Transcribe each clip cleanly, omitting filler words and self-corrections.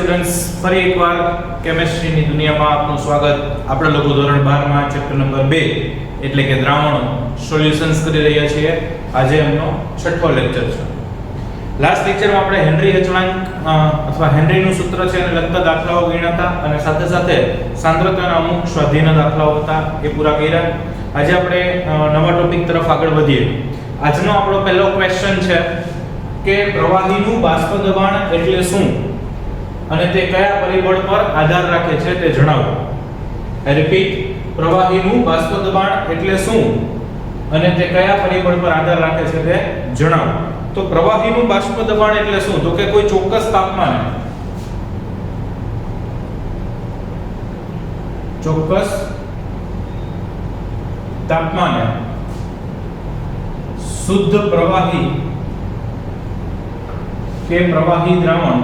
Students, ફરી એકવાર કેમિસ્ટ્રીની દુનિયામાં આપનું સ્વાગત. આપણે લોકો ધોરણ 12 માં ચેપ્ટર નંબર 2 એટલે કે દ્રાવણો સોલ્યુશન્સ કરી રહ્યા છીએ. આજે એમનો છઠ્ઠો લેક્ચર છે. લાસ્ટ લેક્ચરમાં આપણે હેનરી અચળાંક અથવા હેનરીનું સૂત્ર છે એને લગતા દાખલાઓ ગણ્યા હતા અને સાથે સાથે સાંદ્રતાના અમુક સ્વાધીન દાખલાઓ હતા એ પૂરા કર્યા. આજે આપણે નવા ટોપિક તરફ આગળ વધીએ. આજનો આપણો પહેલો ક્વેશ્ચન છે કે પ્રવાહીનું બાષ્પ દબાણ એટલે શું અને તે કયા પરિબળ પર આધાર રાખે છે તે જણાવો. આઈ રિપીટ, પ્રવાહીનું બાષ્પ દબાણ એટલે શું અને તે કયા પરિબળ પર આધાર રાખે છે તે જણાવો. તો પ્રવાહીનું બાષ્પ દબાણ એટલે શું? તો કે કોઈ ચોક્કસ તાપમાને શુદ્ધ પ્રવાહી કે પ્રવાહી દ્રાવણ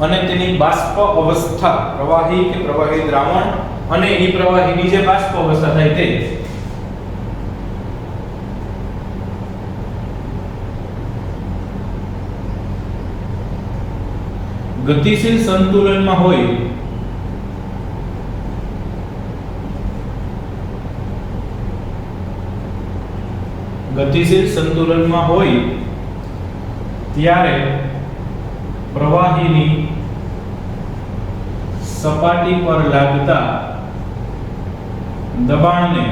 અને તેની બાષ્પ અવસ્થા, પ્રવાહી કે પ્રવાહી દ્રાવણ અને એ પ્રવાહીની જે બાષ્પ અવસ્થા થાય તે ગતિશીલ સંતુલનમાં હોય ત્યારે પ્રવાહીની સપાટી પર લાગતા દબાણને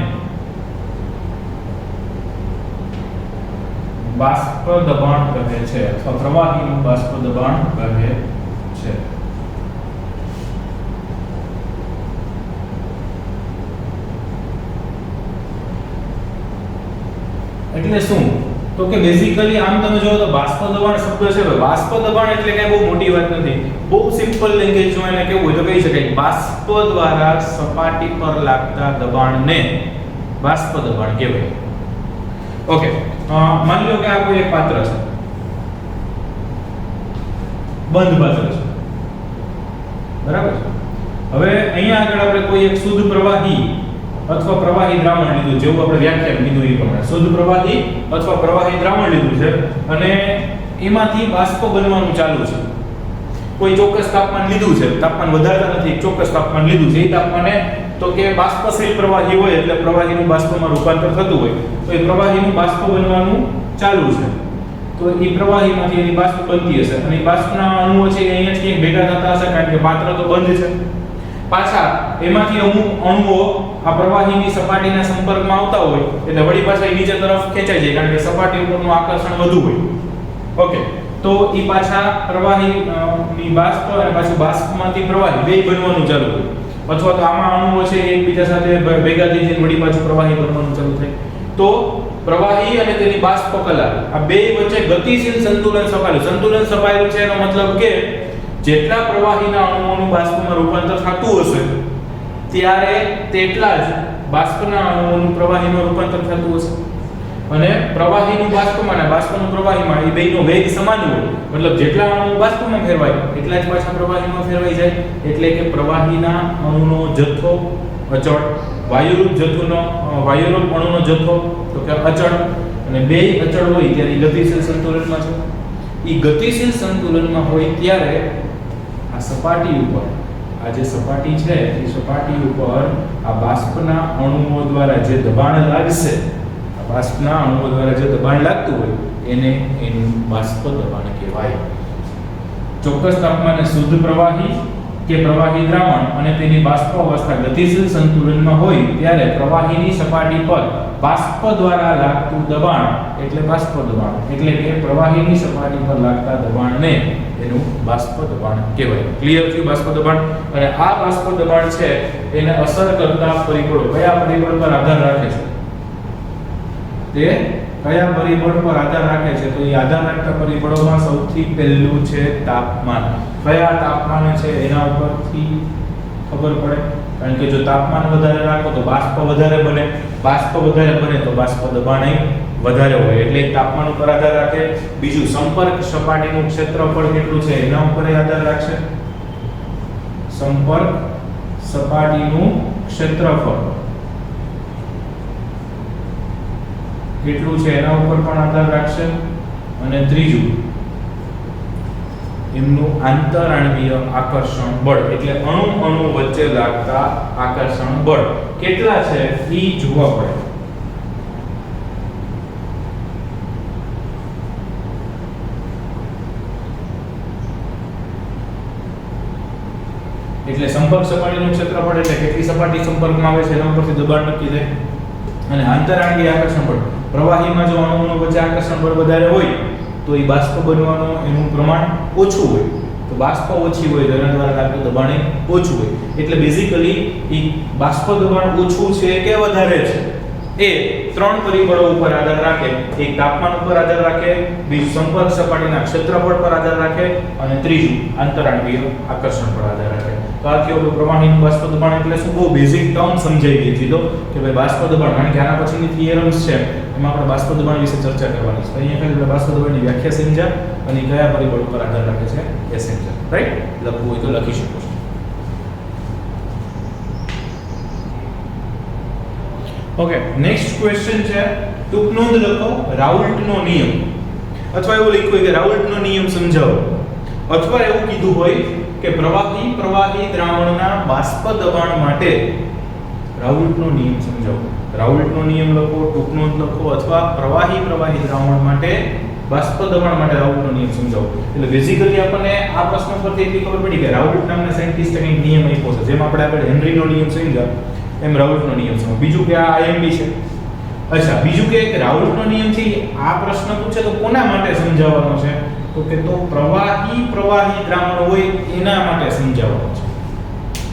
બાષ્પ દબાણ કહે છે અથવા પ્રવાહીનું બાષ્પ દબાણ કહે છે. એટલે શું? તો કે બેઝિકલી આમ તમે જોવો તો બાષ્પ દબાણ શબ્દ છે, બાષ્પ દબાણ એટલે કઈ બહુ મોટી વાત નથી. બહુ સિમ્પલ લેંગ્વેજમાં એને કેવું હોય તો કહી શકાય બાષ્પ દ્વારા સપાટી પર લાગતા દબાણને બાષ્પ દબાણ કહેવાય. ઓકે, માની લો કે આ કોઈ એક પાત્ર છે, બંધ પાત્ર છે, બરાબર છે. હવે અહીંયા આગળ આપણે કોઈ એક શુદ્ધ પ્રવાહી અથવા પ્રવાહી દ્રાવણ લીધું, જેવું આપણે વ્યાખ્યાન કીધું એ પ્રમાણે શુદ્ધ પ્રવાહી અથવા પ્રવાહી દ્રાવણ લીધું છે અને એમાંથી બાષ્પ બનવાનું ચાલુ છે. કોઈ ચોક્કસ તાપમાન લીધું છે, તાપમાન વધારતા નથી, ચોક્કસ તાપમાન લીધું છે. એ તાપમાને તો કે બાષ્પશીલ પ્રવાહી હોય એટલે પ્રવાહીનું બાષ્પમાં રૂપાંતર થતું હોય તો એ પ્રવાહીનું બાષ્પ બનવાનું ચાલુ છે. તો એ પ્રવાહીમાંથી એની બાષ્પ બનતી હશે અને એ બાષ્પના અણુઓ છે અહીંયાથી ભેગા થતા હશે કારણ કે પાત્ર તો બંધ છે. પાછા એમાંથી અમુક અણુઓ આ પ્રવાહીની સપાટીના સંપર્કમાં આવતા હોય એટલે વળી પાછા નીચે તરફ ખેંચાઈ જાય કારણ કે સપાટી ઉપરનું આકર્ષણ વધુ હોય. ઓકે, તો એ પાછા પ્રવાહીની બાષ્પ અને પાછું બાષ્પમાંથી પ્રવાહી બે બનવાનું ચાલુ હોય અથવા તો આમાં અણુઓ છે એકબીજા સાથે ભેગા થઈ જઈને વળી પાછું પ્રવાહી બનવાનું ચાલુ થાય. તો પ્રવાહી અને તેની બાષ્પ કલા આ બે વચ્ચે ગતિશીલ સંતુલન સપાયેલું છે. એનો મતલબ કે જેટલા પ્રવાહીના અણુઓનું બાષ્પમાં રૂપાંતર થતું હશે ત્યારે તેટલા જ બાષ્પના અણુઓનું પ્રવાહીમાં રૂપાંતર થતું હશે અને પ્રવાહીનું બાષ્પમાં અને બાષ્પનું પ્રવાહીમાં એ બેયનો વેગ સમાન હોય મતલબ જેટલા અણુ બાષ્પમાં ફેરવાય એટલા જ પાછા પ્રવાહીમાં ફેરવાઈ જાય. એટલે કે પ્રવાહીના અણુનો જથ્થો અચળ, વાયુરૂપ અણુનો જથ્થો તો કે અચળ અને બેય અચળ હોય ત્યારે ગતિશીલ સંતુલનમાં છે. એ ગતિશીલ સંતુલનમાં હોય ત્યારે આ સપાટી ઉપર આ જે સપાટી છે એ સપાટી ઉપર આ બાષ્પના અણુઓ દ્વારા જે દબાણ લાગશે, આ બાષ્પના અણુઓ દ્વારા જે દબાણ લાગતું હોય એને એનું બાષ્પ દબાણ કહેવાય. ચોક્કસ તાપમાને શુદ્ધ પ્રવાહી કે પ્રવાહી દ્રાવણ અને તેની બાષ્પ અવસ્થા ગતિશીલ સંતુલનમાં હોય ત્યારે પ્રવાહીની સપાટી પર બાષ્પ દ્વારા લાગતું દબાણ એટલે બાષ્પ દબાણ એટલે કે પ્રવાહીની સપાટી પર લાગતા દબાણને એનું બાષ્પ દબાણ કહેવાય. ક્લિયર થયું બાષ્પ દબાણ? અને આ બાષ્પ દબાણ છે એને અસર કરતા પરિબળો કયા પરિબળ પર આધાર રાખે છે? તે કયા પરિબળ પર આધાર રાખે છે? તો એ આધાર રાખતા પરિબળોમાં સૌથી પહેલું છે તાપમાન. કયા તાપમાને છે એના ઉપરથી ખબર પડે કારણ કે જો તાપમાન વધારે રાખો તો બાષ્પ વધારે બને, બાષ્પ વધારે બને તો બાષ્પ દબાણ વધારે હોય એટલે તાપમાન ઉપર આધાર રાખે. બીજું સંપર્ક સપાટીનું ક્ષેત્રફળ કેટલું છે એના ઉપર આધાર રાખશે. સંપર્ક સપાટીનું ક્ષેત્રફળ કેટલું છે એના ઉપર પણ આધાર રાખશે. અને ત્રીજું એમનું આંતરાણવીય આકર્ષણ બળ, એટલે અણુ વચ્ચે લાગતા આકર્ષણ બળ કેટલા છે ઈ જોવા પડે. એટલે સંપર્ક સપાટીનું ક્ષેત્રફળ એટલે કેટલી સપાટી સંપર્કમાં આવે છે એના ઉપરથી દબાણ નક્કી થાય. અને આંતરાણવીય આકર્ષણ બળ, પ્રવાહીમાં જો અણુઓનો વચ્ચે આકર્ષણ બળ વધારે હોય તો એ બાષ્પ બનવાનું એનું પ્રમાણ ઓછું હોય. તો બાષ્પ ઓછી હોય તેના દ્વારા લાગતું દબાણ ઓછું હોય. એટલે બેઝિકલી એ બાષ્પ દબાણ ઓછું છે કે વધારે છે એ ત્રણ પરિબળો ઉપર આધાર રાખે. એક તાપમાન ઉપર આધાર રાખે, બીજું સંપર્ક સપાટીના ક્ષેત્રફળ પર આધાર રાખે અને ત્રીજું આંતરાણવીય આકર્ષણ પર આધાર રાખે. તો આ કેવું પ્રવાહીનું બાષ્પ દબાણ એટલે શું, બહુ બેઝિક ટર્મ સમજાઈ ગઈ છે. તો કે ભાઈ બાષ્પ દબાણ, કારણ કે આના પછીની થિયરમ્સ છે એમાં આપણે બાષ્પ દબાણ વિશે ચર્ચા કરવાની છે. તો અહીંયા ખાલી આપણે બાષ્પ દબાણની વ્યાખ્યા સમજ્યા અને કયા પરિબળ ઉપર આધાર રાખે છે એ સમજ્યા. રાઈટ, લખવું હોય તો લખી શકો છો. ઓકે, નેક્સ્ટ ક્વેશ્ચન છે ટૂંક નોંધ લખો રાઉલ્ટનો નિયમ, અથવા એવું લખ્યું હોય કે રાઉલ્ટનો નિયમ સમજાવો, અથવા એવું કીધું હોય કે પ્રવાહી દ્રાવણના બાષ્પ દબાણ માટે રાઉલ્ટનો નિયમ સમજાવો. રાઉલ્ટનો નિયમ લખો, ટૂંક નોંધ લખો, અથવા પ્રવાહી દ્રાવણ માટે બાષ્પ દબાણ માટે રાઉલ્ટનો નિયમ સમજાવો. એટલે બેઝિકલી આપણને આ પ્રશ્ન પરથી એટલી ખબર પડી કે રાઉલ્ટ નામના સાયન્ટિસ્ટે કંઈક નિયમ આપ્યો છે. જેમ આપણે આગળ હેનરીનો નિયમ સમજ્યા એમ રાઉલ્ટનો નિયમ સમજો. બીજું કે આ આઈએમપી છે. અચ્છા, બીજું કે રાઉલ્ટનો નિયમ છે આ પ્રશ્ન પૂછે તો કોના માટે સમજાવવાનો છે, તો કે તો પ્રવાહી દ્રાવણ હોય એના માટે સમજાવવાનો છે.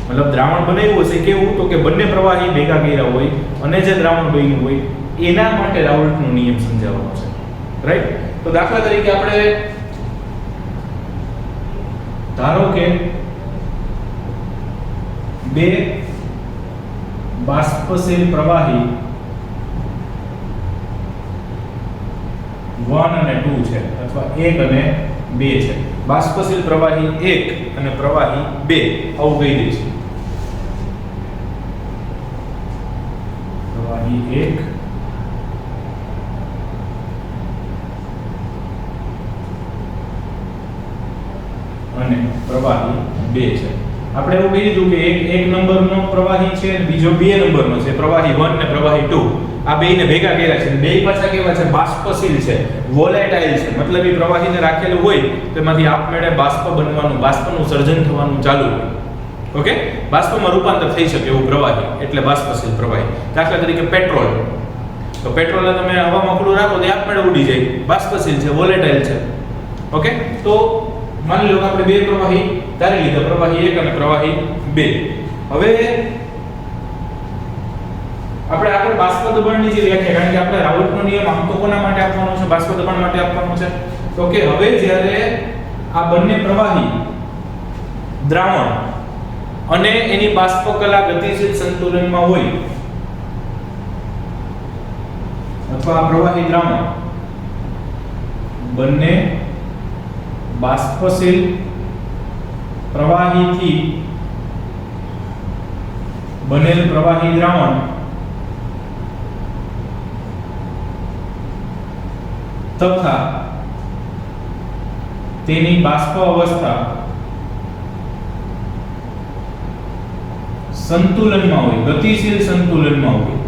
મતલબ દ્રાવણ બનાવ્યું હશે કેવું, તો કે બંને પ્રવાહી ભેગા કર્યા હોય અને જે દ્રાવણ બન્યું હોય એના માટે રાઉલ્ટનો નિયમ સમજાવવાનો છે. રાઈટ. તો દાખલા તરીકે આપણે ધારો કે બે બાષ્પશીલ પ્રવાહી 1 અને 2 છે, અથવા 1 અને 2 છે. બાષ્પશીલ પ્રવાહી 1 અને પ્રવાહી 2 આવું કહી દે છે. પ્રવાહી 1 અને પ્રવાહી 2 છે. આપણે એવું કહી દીધું કે એક નંબરનો પ્રવાહી છે અને બીજો 2 નંબરનો છે, પ્રવાહી 1 અને પ્રવાહી 2. આ બેયને ભેગા કર્યા છે. બે પાછા કેવા છે, બાષ્પશીલ છે, વોલેટાઇલ છે. મતલબ એ પ્રવાહીને રાખેલું હોય તેમાંથી આપમેળે બાષ્પ બનવાનું, બાષ્પનું સર્જન થવાનું ચાલુ હોય. ઓકે, બાષ્પમાં રૂપાંતર થઈ શકે એવું પ્રવાહી એટલે બાષ્પશીલ પ્રવાહી. દાખલા તરીકે પેટ્રોલ, તો પેટ્રોલને તમે હવામાં ખુલ્લું રાખો તો આપમેળે ઉડી જાય, બાષ્પશીલ છે, વોલેટાઇલ છે. ઓકે, તો માની લો કે આપણે બે પ્રવાહી ધારી લીધા, પ્રવાહી 1 અને પ્રવાહી 2. હવે આપણે આગળ બાષ્પ દબાણની જે વ્યાખ્યા, કારણ કે આપણે રાઉલ્ટનો નિયમ આમ તો કોના માટે આપવાનો છે, બાષ્પ દબાણ માટે આપવાનો છે. તો કે હવે જ્યારે આ બંને પ્રવાહી દ્રાવણ અને એની બાષ્પ કલા ગતિશીલ સંતુલનમાં હોય, અથવા પ્રવાહી દ્રાવણ બંને બાષ્પશીલ પ્રવાહીથી બનેલ પ્રવાહી દ્રાવણ તથા તેની બાષ્પ અવસ્થા સંતુલનમાં હોય, ગતિશીલ સંતુલનમાં હોય,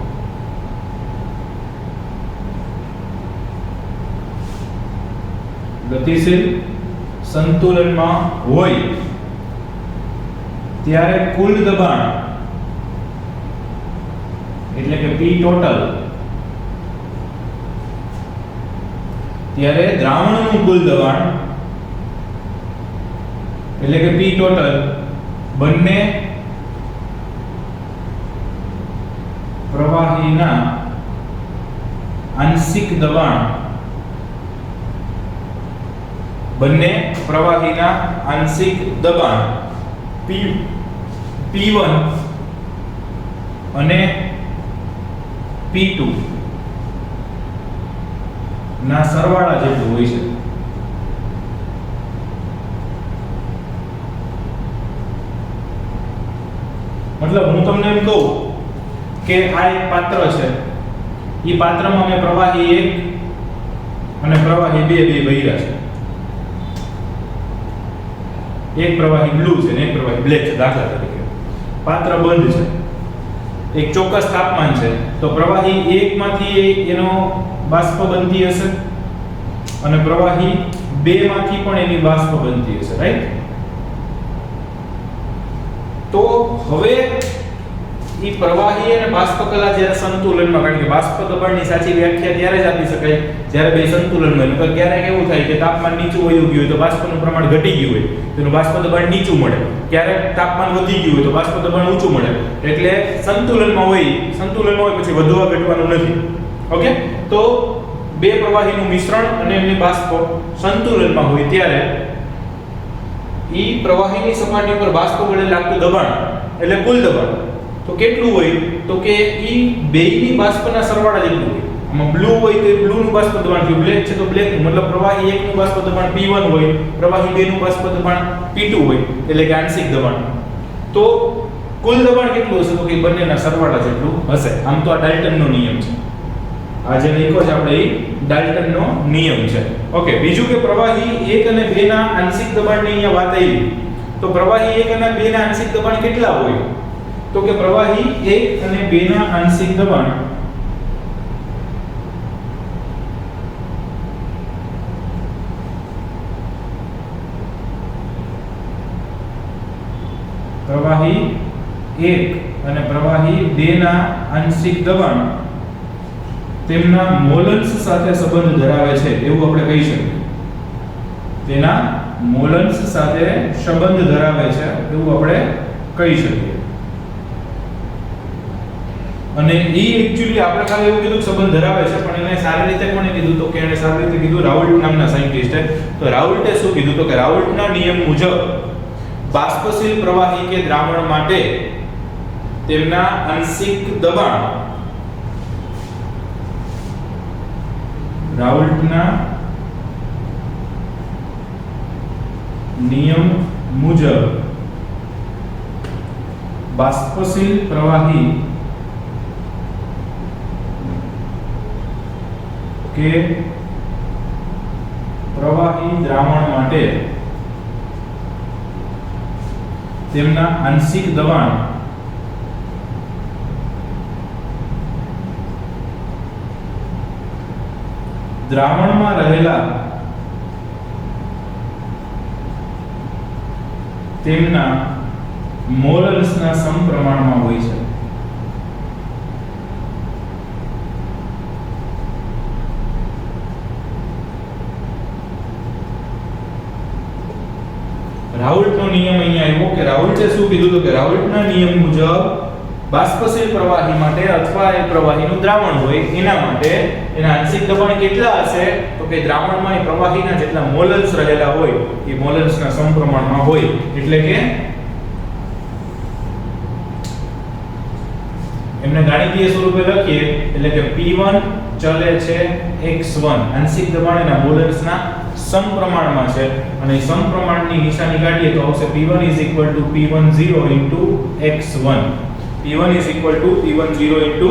ગતિશીલ સંતુલનમાં હોય ત્યારે કુલ દબાણ એટલે કે P ટોટલ, ત્યારે દ્રાવણનું કુલ દબાણ એટલે કે P ટોટલ બંને પ્રવાહીના આંશિક દબાણ, બંને પ્રવાહીના આંશિક દબાણ P1 અને P2 ના સરવાળા જેટલું હોય છે. મતલબ હું તમને એમ કહું કે આ એક પાત્ર છે, એ પાત્રમાં મેં પ્રવાહી 1 અને પ્રવાહી બે વહેરા છે. એક પ્રવાહી બ્લુ છે ને એક પ્રવાહી બ્લેક છે. દાખલા તરીકે પાત્ર બંધ છે, એક ચોક્કસ તાપમાન છે, તો પ્રવાહી 1 માંથી એનો બાષ્પ બનતી હશે અને પ્રવાહી 2 માંથી પણ એની બાષ્પ બનતી હશે, રાઈટ? તો હવે ઈ પ્રવાહી અને બાષ્પ કલા જ્યારે સંતુલનમાં, કારણ કે બાષ્પ દબાણની સાચી વ્યાખ્યા ત્યારે જ આપી શકાય જ્યારે બે સંતુલનમાં હોય. નકર ક્યારેક એવું થાય કે તાપમાન નીચું વયું ગયું હોય તો બાષ્પનું પ્રમાણ ઘટી ગયું હોય તો એનું બાષ્પ દબાણ નીચું મળે, ક્યારેક તાપમાન વધી ગયું હોય તો બાષ્પ દબાણ ઊંચું મળે. એટલે સંતુલનમાં હોય પછી વધવા ઘટવાનું નથી. ઓકે, તો બે પ્રવાહીનું મિશ્રણ અને એમની બાષ્પ સંતુલનમાં હોય ત્યારે ઈ પ્રવાહીની સપાટી પર બાષ્પ વડે લાગતું દબાણ એટલે કુલ દબાણ તો કેટલું હોય તો કે ઈ બેયની બાષ્પના સરવાળા જેટલું હોય. આમાં બ્લુ હોય તો બ્લુનું બાષ્પ દબાણ થયું, બ્લેક છે તો બ્લેકનું, મતલબ પ્રવાહી 1 નું બાષ્પ દબાણ P1 હોય, પ્રવાહી 2 નું બાષ્પ દબાણ P2 હોય, એટલે કે આંશિક દબાણ. તો કુલ દબાણ કેટલું હશે તો કે બંનેના સરવાળા જેટલું હશે. આમ તો આ ડાલ્ટનનો નિયમ છે. આ જે લખ્યો છે આપણે એ ડાલ્ટનનો નિયમ છે. ઓકે, બીજું કે પ્રવાહી 1 અને 2 ના આંશિક દબાણની અહીંયા વાત આવી. તો પ્રવાહી 1 અને 2 ના આંશિક દબાણ કેટલા હોય તો કે પ્રવાહી 1 અને 2 ના આંશિક દબાણ પ્રવાહી 1 અને પ્રવાહી 2 ના આંશિક દબાણ તેમના મોલન્સ સાથે સંબંધ ધરાવે છે એવું આપણે કહી શકીએ. તેના મોલન્સ સાથે સંબંધ ધરાવે છે એવું આપણે કહી શકીએ. અને ઈ એક્ચ્યુઅલી આપણે ખાલી એવું કીધું કે સંબંધ ધરાવે છે, પણ એને સારી રીતે કોણે કીધું તો કે એને સારી રીતે કીધું રાઉલ્ટ નામના સાયન્ટિસ્ટે. તો રાઉલ્ટે શું કીધું તો કે રાઉલ્ટના નિયમ મુજબ બાષ્પશીલ પ્રવાહી કે દ્રાવણ માટે તેમના આંશિક દબાણ રાઉલ્ટના નિયમ મુજબ બાષ્પશીલ પ્રવાહી કે પ્રવાહી દ્રાવણ માટે તેમના આંશિક દબાણ દ્રાવણમાં રહેલા તેમના મોલન્સના સમપ્રમાણમાં હોય છે. રાઉલ્ટનો નિયમ અહીંયા આવ્યો કે રાઉલ્ટે શું કીધું તો કે રાઉલ્ટના નિયમ મુજબ બાષ્પશીલ પ્રવાહી માટે અથવા એ પ્રવાહીનું દ્રાવણ હોય એના માટે એના આંશિક દબાણ કેટલા હશે તો કે દ્રાવણમાં એ પ્રવાહીના જેટલા મોલન્સ રહેલા હોય એ મોલન્સના સમપ્રમાણમાં હોય. એટલે કે એમને ગાણિતિય સ્વરૂપે લખીએ એટલે કે P1 ચલે છે x1, આંશિક દબાણ એના મોલન્સના સમપ્રમાણમાં છે અને સમપ્રમાણની નિશાની કાઢીએ તો આવશે P1 P10 x1. P1 P10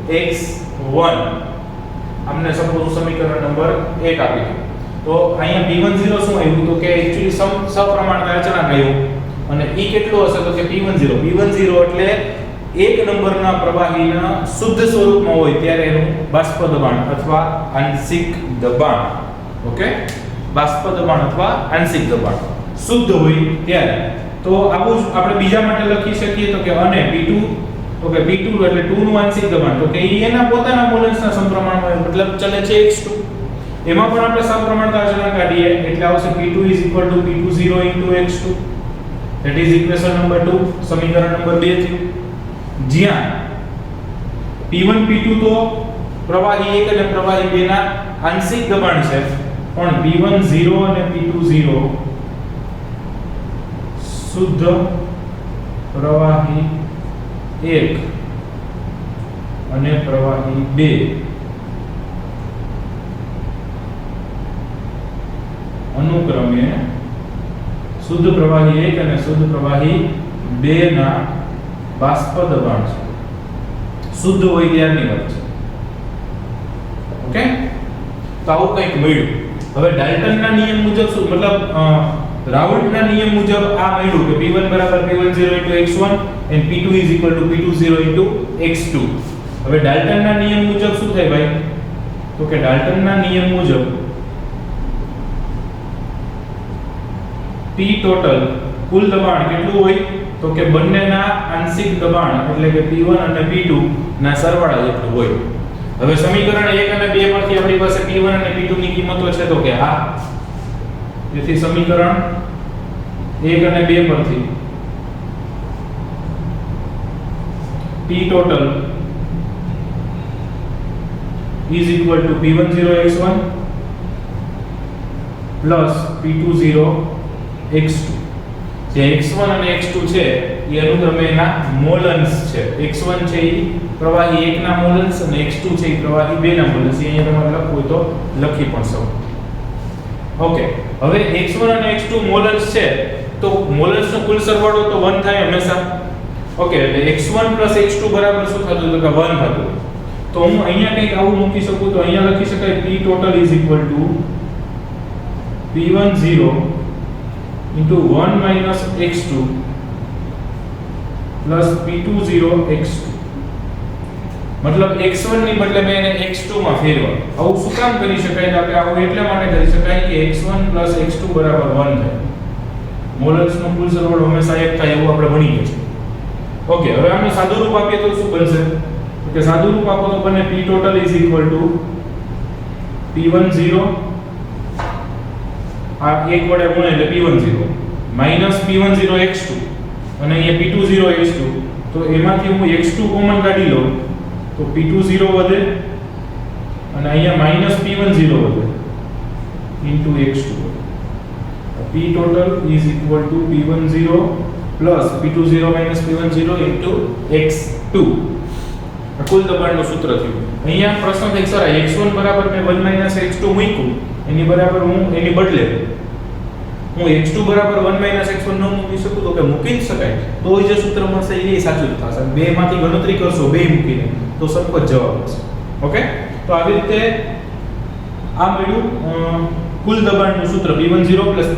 x1. અમને સપોઝ સમીકરણ નંબર 1 આપી દો. તો અહીંયા P10 શું આવ્યું તો કે એક્ચ્યુઅલી સપ્રમાણતા અચળાંક આવ્યો અને ઈ કેટલો હશે તો કે P10 એટલે એક નંબરના પ્રવાહીના શુદ્ધ સ્વરૂપમાં હોય ત્યારે એનું બાષ્પ દબાણ અથવા આંશિક દબાણ. ઓકે, બાષ્પ દબાણ અથવા આંશિક દબાણ શુદ્ધ હોય ત્યારે. તો આવું જ આપણે બીજા માટે લખી શકીએ તો કે અને P2 તો કે P2 એટલે 2 નું આંશિક દબાણ તો કે એના પોતાના મોલન્સના સમપ્રમાણમાં મતલબ ચલે છે x2. એમાં પણ આપણે સમપ્રમાણતા અચળાંક કાઢીએ એટલે આવશે P2 P20 x2. That is equation number 2, સમીકરણ નંબર 2 થયું. જ્યાં P1 P2 તો પ્રવાહી 1 અને પ્રવાહી 2 ના આંશિક દબાણ છે, પણ P10 અને P20 શુદ્ધ પ્રવાહી 1 અને પ્રવાહી 2 અનુક્રમે શુદ્ધ પ્રવાહી 1 અને શુદ્ધ પ્રવાહી 2 ના બાષ્પ દબાણ છે. શુદ્ધ હોય ત્યારની વાત છે. ઓકે, તો આવું કંઈક મળ્યું. હવે ડાલ્ટનના નિયમ મુજબ શું, મતલબ રાઉલ્ટના નિયમ મુજબ આ મળ્યું કે P1 બરાબર P10 x1 and P2 is equal to P20 x2. હવે ડાલ્ટનના નિયમ મુજબ શું થાય ભાઈ? તો કે ડાલ્ટનના નિયમ મુજબ P ટોટલ કુલ દબાણ કેટલું હોય? તો કે બંનેના આંશિક દબાણ એટલે કે P1 અને P2 ના સરવાળા જેટલું હોય. હવે સમીકરણ 1 અને 2 પરથી આપણી પાસે P1 અને P2 ની કિંમતો છે તો કે આ. તેથી સમીકરણ 1 અને 2 પરથી P total is equal to P10 x1 plus P20 x2. જે x1 અને x2 છે એ અનુક્રમે એના મોલન્સ છે. x1 છે એ પ્રવાહી 1 ના મોલન્સ અને x2 છે એ પ્રવાહી 2 ના મોલન્સ. અહીંયા તમારે લખવું હોય તો લખી પણ શકો. ઓકે, હવે x1 અને x2 મોલન્સ છે તો મોલન્સ નો કુલ સરવાળો તો 1 થાય હંમેશા. ઓકે, એટલે x1 x2 બરાબર શું થતું? તો કે 1 થતું. તો હું અહીંયા કંઈક આવું મૂકી શકું. તો અહીંયા લખી શકાય P total is equal to P10 into 1 minus x2 plus P20 x2. મતલબ x1 ની બદલે મેં એને x2 માં ફેરવા. આવું શું કામ કરી શકાય? તો આપણે આવું એટલા માટે કરી શકાય કે x1 x2 બરાબર 1 થાય. મોલન્સ નો કુલ સરવાળો હંમેશા 1 થાય એવું આપણે ભણી ગયા છે. ઓકે, હવે આનું સાદું રૂપ આપીએ તો શું બનશે? તો કે સાદું રૂપ આપો તો બને P total is equal to P10 આ 1 વડે ગુણે એટલે P10 minus P10 x2 અને અહીંયા P20 x2. તો એમાંથી હું x2 કોમન કાઢી લઉં તો P20 વધે અને અહીંયા minus P10 વધે into x2. P total is equal to P10 plus P20 minus P10 into x2. કુલ દબાણનું સૂત્ર થયું. અહીંયા પ્રશ્ન થાય સર x1 બરાબર મેં 1 minus x2 મૂક્યું એની બરાબર હું એની બદલે હું x2 બરાબર 1 minus x1 ન મૂકી શકું? તો કે મૂકી જ શકાય. તો જે સૂત્ર મળશે એ સાચું જ થશે. બે માંથી ગણતરી કરશો બે મૂકીને તો સરખો જ જવાબ આવશે. ઓકે, તો આવી રીતે આ મળ્યું કુલ દબાણનું સૂત્ર P10 P20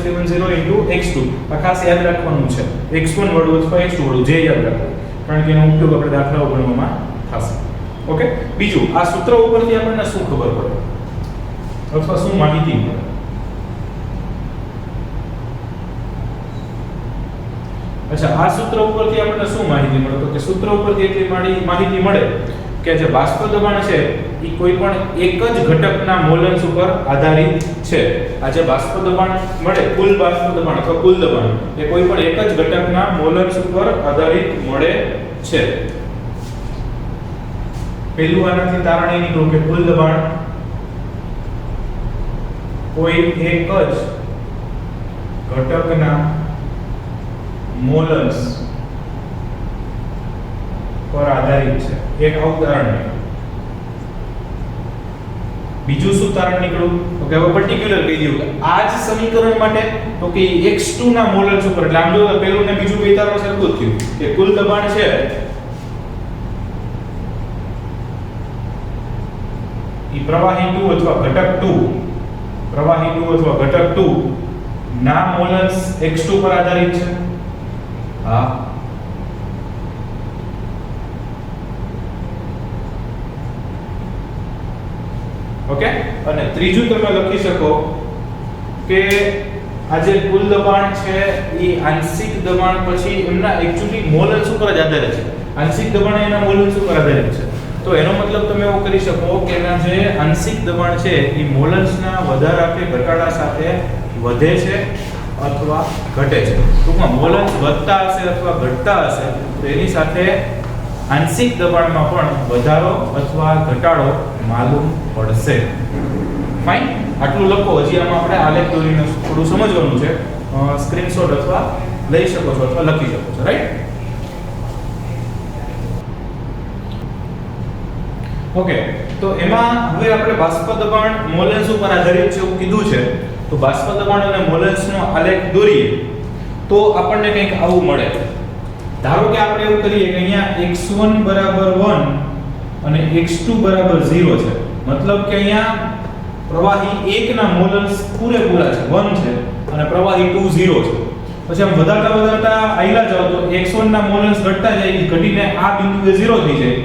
P10 into x2. આ ખાસ યાદ રાખવાનું છે. x1 વડું અથવા x2 વડું જે યાદ રાખો, કારણ કે એનો ઉપયોગ આપણે દાખલાઓ ગણવામાં થશે. ઓકે, બીજું આ સૂત્ર ઉપરથી આપણને શું ખબર પડે અથવા શું માહિતી મળે? અચ્છા, આ સૂત્ર ઉપરથી આપણને શું માહિતી મળે? તો કે સૂત્ર ઉપરથી એટલી માહિતી મળે કે જે બાષ્પ દબાણ છે એ કોઈ પણ એક જ ઘટકના મોલન્સ ઉપર આધારિત છે. આ જે બાષ્પ દબાણ મળે, કુલ બાષ્પ દબાણ અથવા કુલ દબાણ એ કોઈ પણ એક જ ઘટકના મોલન્સ ઉપર આધારિત મળે છે. પહેલું આનાથી તારણ એ નીકળ્યું કે કુલ દબાણ કોઈ એક જ ઘટકના મોલન્સ પર આધારિત છે. એક આવું તારણ નીકળ્યું. બીજું શું તારણ નીકળ્યું? તો કે હવે પર્ટિક્યુલર કહી દઉં કે આ જ સમીકરણ માટે તો કે x2 ના મોલન્સ ઉપર, એટલે આમ જો પહેલું ને બીજું બે તારણ સરખું જ થયું કે કુલ દબાણ છે ઈ પ્રવાહી 2 અથવા ઘટક 2 ના મોલન્સ x2 પર આધારિત છે. હા, ઓકે. અને ત્રીજું તમે લખી શકો કે આ જે કુલ દબાણ છે એ આંશિક દબાણ પછી એમના એક્ચ્યુઅલી મોલન્સ ઉપર જ આધારિત છે. આંશિક દબાણ એના મોલન્સ ઉપર આધારિત છે. તો એનો મતલબ તમે એવું કરી શકો કે એના જે આંશિક દબાણ છે એ મોલન્સના વધારા કે ઘટાડા સાથે વધે છે અથવા ઘટે છે. ટૂંકમાં મોલન્સ વધતા હશે અથવા ઘટતા હશે તો એની સાથે આંશિક દબાણમાં પણ વધારો અથવા ઘટાડો માલુમ પડશે. ફાઇન, આટલું લખો. હજી આમાં આપણે આલેખ દોરીને થોડું સમજવાનું છે. સ્ક્રીનશોટ અથવા લઈ શકો છો અથવા લખી શકો છો. રાઈટ? ઓકે, તો એમાં હવે આપણે બાષ્પ દબાણ મોલન્સ ઉપર આધારિત છે એવું કીધું છે. તો બાષ્પ દબાણ અને મોલન્સનો આલેખ દોરીએ તો આપણને કંઈક આવું મળે. ધારો કે આપણે એવું કરીએ કે અહીંયા x1 બરાબર 1 અને x2 બરાબર 0 છે. મતલબ કે અહીંયા પ્રવાહી 1 ના મોલન્સ પૂરેપૂરા છે 1 છે અને પ્રવાહી 2 0 છે. પછી આમ વધારતા આયલા જાવ તો x1 ના મોલન્સ ઘટતા જાય, ઘટીને આ બિંદુએ 0 થઈ જાય,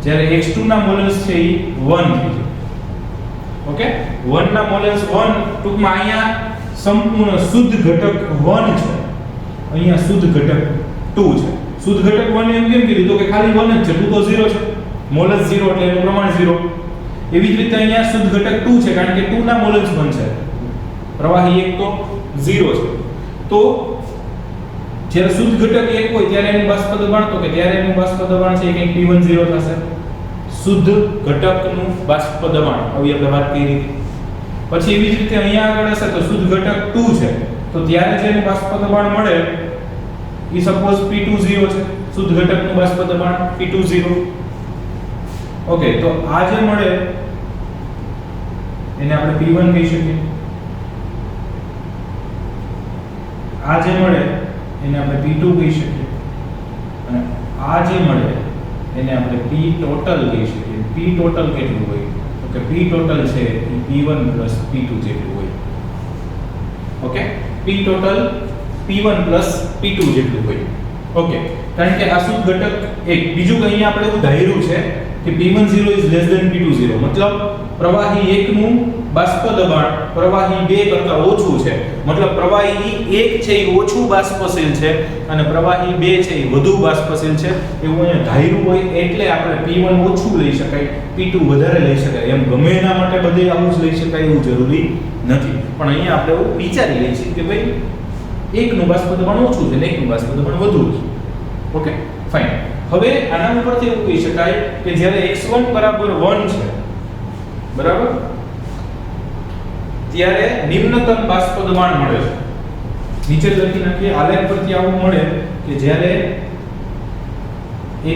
જ્યારે x2 ના મોલન્સ છે એ 1 થઈ જાય. ઓકે, 1 ના મોલન્સ 1, ટૂંકમાં અહીંયા સંપૂર્ણ શુદ્ધ ઘટક 1 છે, અહીંયા શુદ્ધ ઘટક 2 છે. શુદ્ધ ઘટક 1 એમ કેમ કીધું તો કે ખાલી 1 જ છે, 2 તો 0 છે, મોલન્સ 0 એટલે એનું પ્રમાણ 0. એવી જ રીતે અહીંયા શુદ્ધ ઘટક 2 છે, કારણ કે 2 ના મોલન્સ 1 છે, પ્રવાહી 1 તો 0 છે. તો જ્યારે શુદ્ધ ઘટક 1 હોય ત્યારે એનું બાષ્પ દબાણ, તો કે ત્યારે એનું બાષ્પ દબાણ છે કે P10 થશે, શુદ્ધ ઘટકનું બાષ્પ દબાણ. આવી આપણે વાત કરી હતી. પછી એવી જ રીતે અહીંયા આગળ હશે તો શુદ્ધ ઘટક 2 છે, તો ત્યારે જે એનું બાષ્પ દબાણ મળે એ સપોઝ P20 છે, શુદ્ધ ઘટકનું બાષ્પ દબાણ P20. ઓકે, તો આ જે મળે એને આપણે P1 કહી શકીએ, આ જે મળે એને આપણે P2 કહી શકીએ, અને આ જે મળે એને આપણે P ટોટલ કહી શકીએ. P ટોટલ કેટલું હોય તો કે P ટોટલ છે એ P1 P2 જેટલું હોય. Okay, P total P1 P2 જેટલું હોય. ઓકે, કારણ કે આ શુદ્ધ ઘટક એક. બીજું કે અહીંયા આપણે એવું ધાર્યું છે કે P10 is less than P20, મતલબ પ્રવાહી 1 નું બાષ્પ દબાણ પ્રવાહી 2 કરતા ઓછું છે, મતલબ પ્રવાહી 1 છે એ ઓછું બાષ્પશીલ છે અને પ્રવાહી 2 છે એ વધુ બાષ્પશીલ છે, એવું અહીંયા ધાર્યું હોય. એટલે આપણે P1 ઓછું લઈ શકાય, P2 વધારે લઈ શકાય, એમ ગમે એના માટે બધે આવું જ લઈ શકાય એવું જરૂરી નથી. પણ અહીંયા આપણે એવું વિચારી લઈએ છીએ કે ભાઈ 1 નું બાષ્પ દબાણ ઓછું છે ને 1 નું બાષ્પ દબાણ વધુ છે. Okay, fine. હવે આના ઉપરથી એવું કહી શકાય કે જ્યારે x1 બરાબર 1 છે, બરાબર, ત્યારે નિમ્નતમ બાષ્પ દબાણ મળે છે. નીચે લખી નાખીએ, આલેખ પરથી આવું મળે કે જ્યારે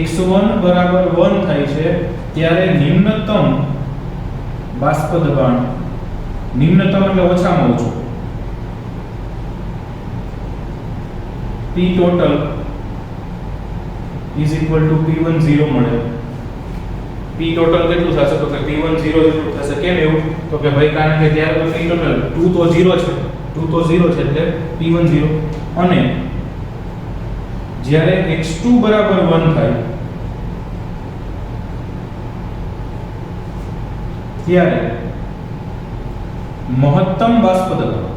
x1 બરાબર 1 થાય છે ત્યારે નિમ્નતમ બાષ્પ દબાણ, નિમ્નતમ એટલે ઓછામાં ઓછું, P total is equal to P10 મળે. P total કેટલું થશે તો કે P10 જેટલું થશે. કેમ એવું તો કે ભાઈ કારણ કે ત્યારે તો P total 2 તો 0 છે, 2 તો 0 છે એટલે P10. અને જ્યારે x2 બરાબર 1 થાય ત્યારે મહત્તમ બાષ્પ દબાણ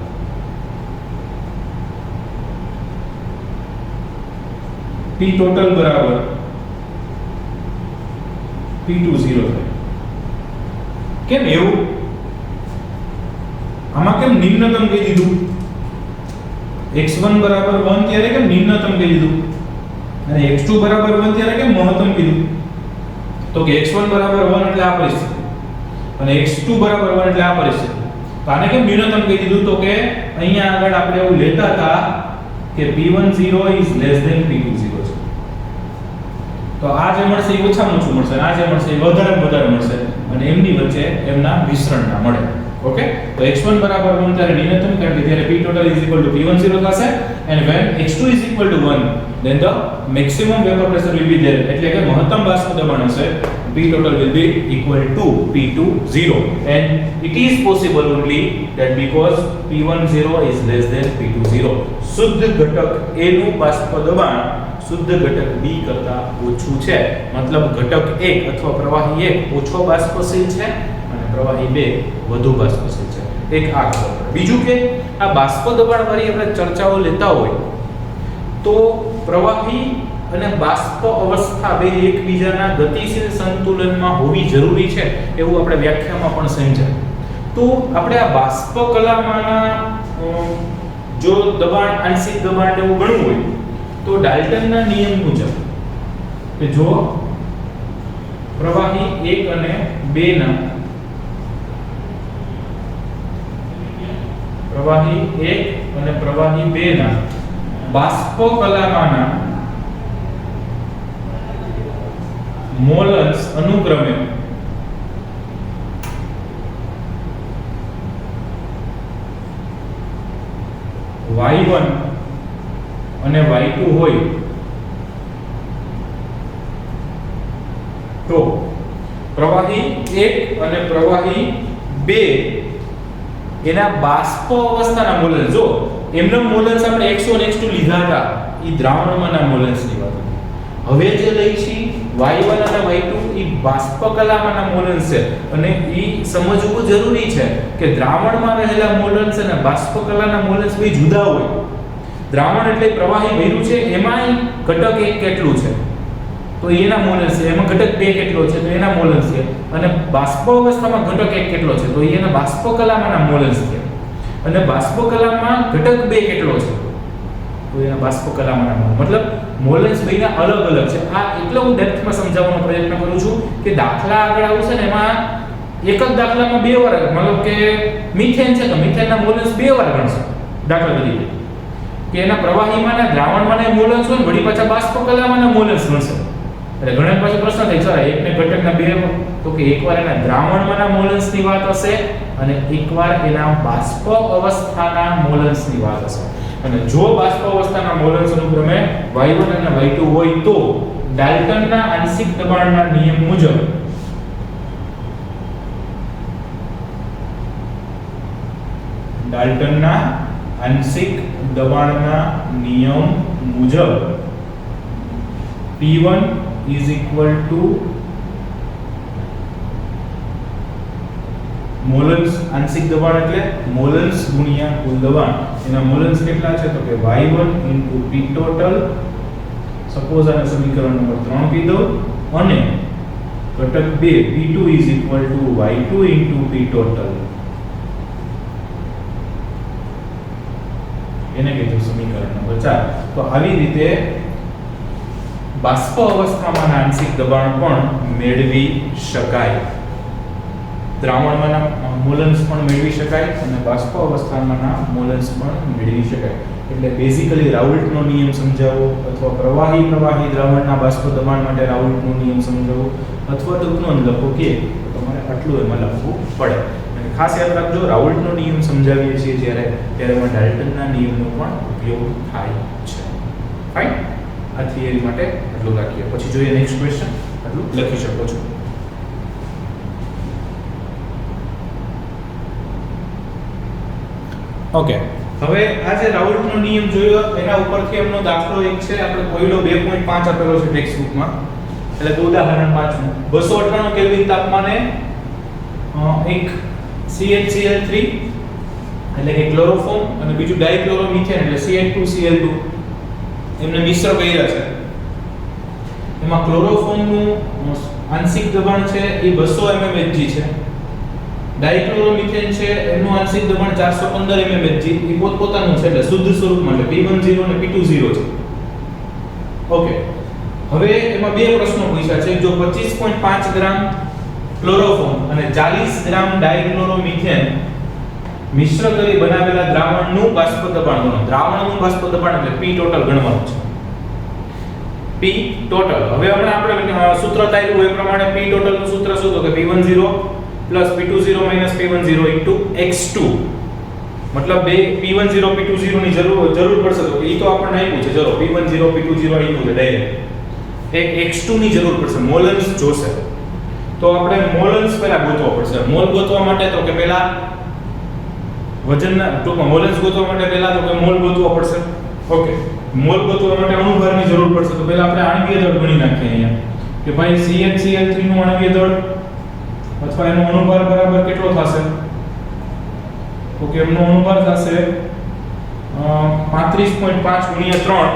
P total બરાબર P20 થાય. કેમ એવું? આમાં કેમ નિમ્નતમ કહી દીધું? x1 બરાબર 1 ત્યારે કેમ નિમ્નતમ કહી દીધું અને x2 બરાબર 1 ત્યારે કેમ મહત્તમ કીધું? તો કે x1 બરાબર 1 એટલે આ પરિસ્થિતિ અને x2 બરાબર 1 એટલે આ પરિસ્થિતિ. તો આને કેમ ન્યૂનતમ કહી દીધું? તો કે અહીંયા આગળ આપણે એવું લેતા હતા કે P10 is less than P20 છે. તો આ જે મળશે એ ઓછામાં ઓછું મળશે, આ જે મળશે એ વધારે મળશે અને એમની વચ્ચે એમના વિસ્તરણના મળે. ઓકે, તો x1 બરાબર 1 ત્યારે ન્યૂનતમ, કારણ કે ત્યારે P total is equal to P10 થશે, and when x2 is equal to 1 then the maximum vapor pressure will be there, એટલે કે મહત્તમ બાષ્પ દબાણ હશે, P total will be equal to P20, and it is possible only that because P10 is less than P20, શુદ્ધ ઘટક A નું બાષ્પ દબાણ શુદ્ધ ઘટક B કરતા ઓછું છે, મતલબ ઘટક 1 અથવા પ્રવાહી 1 ઓછો બાષ્પશીલ છે અને પ્રવાહી 2 વધુ બાષ્પશીલ છે. એક આ ખબર. બીજું કે આ બાષ્પ દબાણ વાળી આપણે ચર્ચાઓ લેતા હોય તો પ્રવાહી અને બાષ્પ અવસ્થા બે એકબીજાના ગતિશીલ સંતુલનમાં હોવી જરૂરી છે એવું આપણે વ્યાખ્યામાં પણ સમજાય. તો આપણે આ બાષ્પ કલામાંના જો દબાણ આંશિક દબાણ એવું ગણવું હોય તો ડાલ્ટનના નિયમ મુજબ કે જો પ્રવાહી 1 અને 2 ના પ્રવાહી 1 અને પ્રવાહી 2 ના બાષ્પ કલામાંના મોલન્સ અનુક્રમે y1 અને y2 હોય તો પ્રવાહી 1 અને પ્રવાહી બે એના બાષ્પ અવસ્થાના મોલન્સ, જો એમનો મોલન્સ આપણે x1 x2 લીધા હતા ઈ દ્રાવણમાંના મોલન્સની વાત હતી. હવે જે લઈ છી y1 અને y2 ઈ બાષ્પ કલામાંના મોલન્સ છે અને ઈ સમજવું જરૂરી છે કે દ્રાવણમાં રહેલા મોલન્સ અને બાષ્પ કલાના મોલન્સ બે જુદા હોય. દ્રાવણ એટલે પ્રવાહી ભર્યું છે એમાં ઘટક એક કેટલું છે તો એના મોલન્સ છે, એમાં ઘટક બે કેટલો છે તો એના મોલન્સ છે, અને બાષ્પ અવસ્થામાં ઘટક એક કેટલો છે તો એના બાષ્પ કલામાંના મોલન્સ છે, અને બાષ્પ કલામાં ઘટક બે કેટલો છે તો એના બાષ્પ કલામાંના મતલબ મોલન્સ બેના અલગ અલગ છે. આ એટલે હું ડેપ્થમાં સમજાવવાનો પ્રયત્ન કરું છું કે દાખલા આગળ આવશે ને એમાં એક જ દાખલામાં બે વાર મતલબ કે મિથેન છે તો મિથેનના મોલન્સ બે વાર ગણશે દાખલા તરીકે, કે એના પ્રવાહીમાંના દ્રાવણમાંના મોલન્સ હોય ને વળી પાછા બાષ્પ કલામાંના મોલન્સ ગણશે. એટલે ઘણા પાછો પ્રશ્ન થાય સર એકને ઘટકના બે, તો કે એકવાર એના દ્રાવણમાંના મોલન્સની વાત હશે અને એકવાર એના બાષ્પ અવસ્થાના મોલન્સની વાત હશે. અને જો બાષ્પ અવસ્થાના મોલન્સ અનુક્રમે y1 અને y2 હોય તો ડાલ્ટનના આંશિક દબાણના નિયમ મુજબ ડાલ્ટનના આંશિક દબાણના નિયમ મુજબ P1 is equal to મોલન્સ આંશિક દબાણ એટલે મોલન્સ ગુણ્યા કુલ દબાણ. એના મોલન્સ કેટલા છે તો કે y1 * P total, સપોઝ આને સમીકરણ નંબર 3 કીધો, અને ઘટક 2 P2 is equal to y2 * P total, એને કીધું સમીકરણ નંબર 4. તો આવી રીતે બાષ્પ અવસ્થામાં આંશિક દબાણ પણ મેળવી શકાય, દ્રાવણમાંના મોલન્સ પણ મેળવી શકાય અને બાષ્પ અવસ્થામાંના મોલન્સ પણ મેળવી શકાય. એટલે બેઝિકલી રાઉલ્ટનો નિયમ સમજાવો અથવા પ્રવાહી દ્રાવણના બાષ્પ દબાણ માટે રાઉલ્ટનો નિયમ સમજાવો અથવા તો નોંધ લખો કે તમારે આટલું એમાં લખવું પડે. અને ખાસ યાદ રાખજો રાઉલ્ટનો નિયમ સમજાવીએ છીએ ત્યારે એમાં ડાલ્ટનના નિયમનો પણ ઉપયોગ થાય છે. ફાઇન, આ થિયરી માટે આટલું રાખીએ, પછી જોઈએ નેક્સ્ટ ક્વેશ્ચન. આટલું લખી શકો છો. ઓકે, હવે આ જે રાઉલ્ટનો નિયમ જોયો એના ઉપરથી એમનો દાખલો એક છે, આપણે કોયલો 2.5 આપેલો છે ટેક્સ્ટ બુકમાં, એટલે કે ઉદાહરણ 5 નું 298 કેલ્વિન તાપમાને એક CHCl3 એટલે કે ક્લોરોફોર્મ અને બીજું ડાઇક્લોરોમિથેન એટલે CH2Cl2 એમને મિશ્ર કર્યા છે. એમાં ક્લોરોફોર્મનું આંશિક દબાણ છે એ 200 mmHg છે, ડાઇક્લોરોમિથેન છે એનું આંશિક દબાણ 415 mmHg, એ પોતપોતાનું છે એટલે શુદ્ધ સ્વરૂપમાં એટલે P10 અને P20 છે. ઓકે, હવે એમાં બે પ્રશ્નો પૂછ્યા છે. જો 25.5 ગ્રામ ક્લોરોફોર્મ અને 40 ગ્રામ ડાઇક્લોરોમિથેન મિશ્ર કરી બનાવેલા દ્રાવણનું બાષ્પ દબાણ ગણો. દ્રાવણનું બાષ્પ દબાણ એટલે P ટોટલ ગણવાનું છે. P ટોટલ હવે હમણાં આપણે સૂત્ર તાર્યું એ પ્રમાણે P ટોટલ નું સૂત્ર શું તો કે P10 plus P20 minus P10 into x2, मतलब બે P10 P20 ની જરૂર પડશે તો ઈ તો આપણને આપ્યું છે. ચલો P10 P20 આપ્યું છે ડાયરેક્ટ, એક x2 ની જરૂર પડશે, મોલન્સ જોશે. તો આપણે મોલન્સ પહેલા ગોતવા પડશે. મોલ ગોતવા માટે તો કે પહેલા વજનના ટૂંકમાં મોલન્સ ગોતવા માટે પહેલા તો કે મોલ ગોતવા પડશે. ઓકે, મોલ ગોતવા માટે અણુભારની જરૂર પડશે તો પહેલા આપણે આણ્વીય દળ ગણી નાખીએ અહીંયા કે ભાઈ CHCl3 નું આણ્વીય દળ અથવા એનો અણુભાર બરાબર કેટલો થશે તો કે એમનો અણુભાર થશે 35.5 ગુણ્યા 3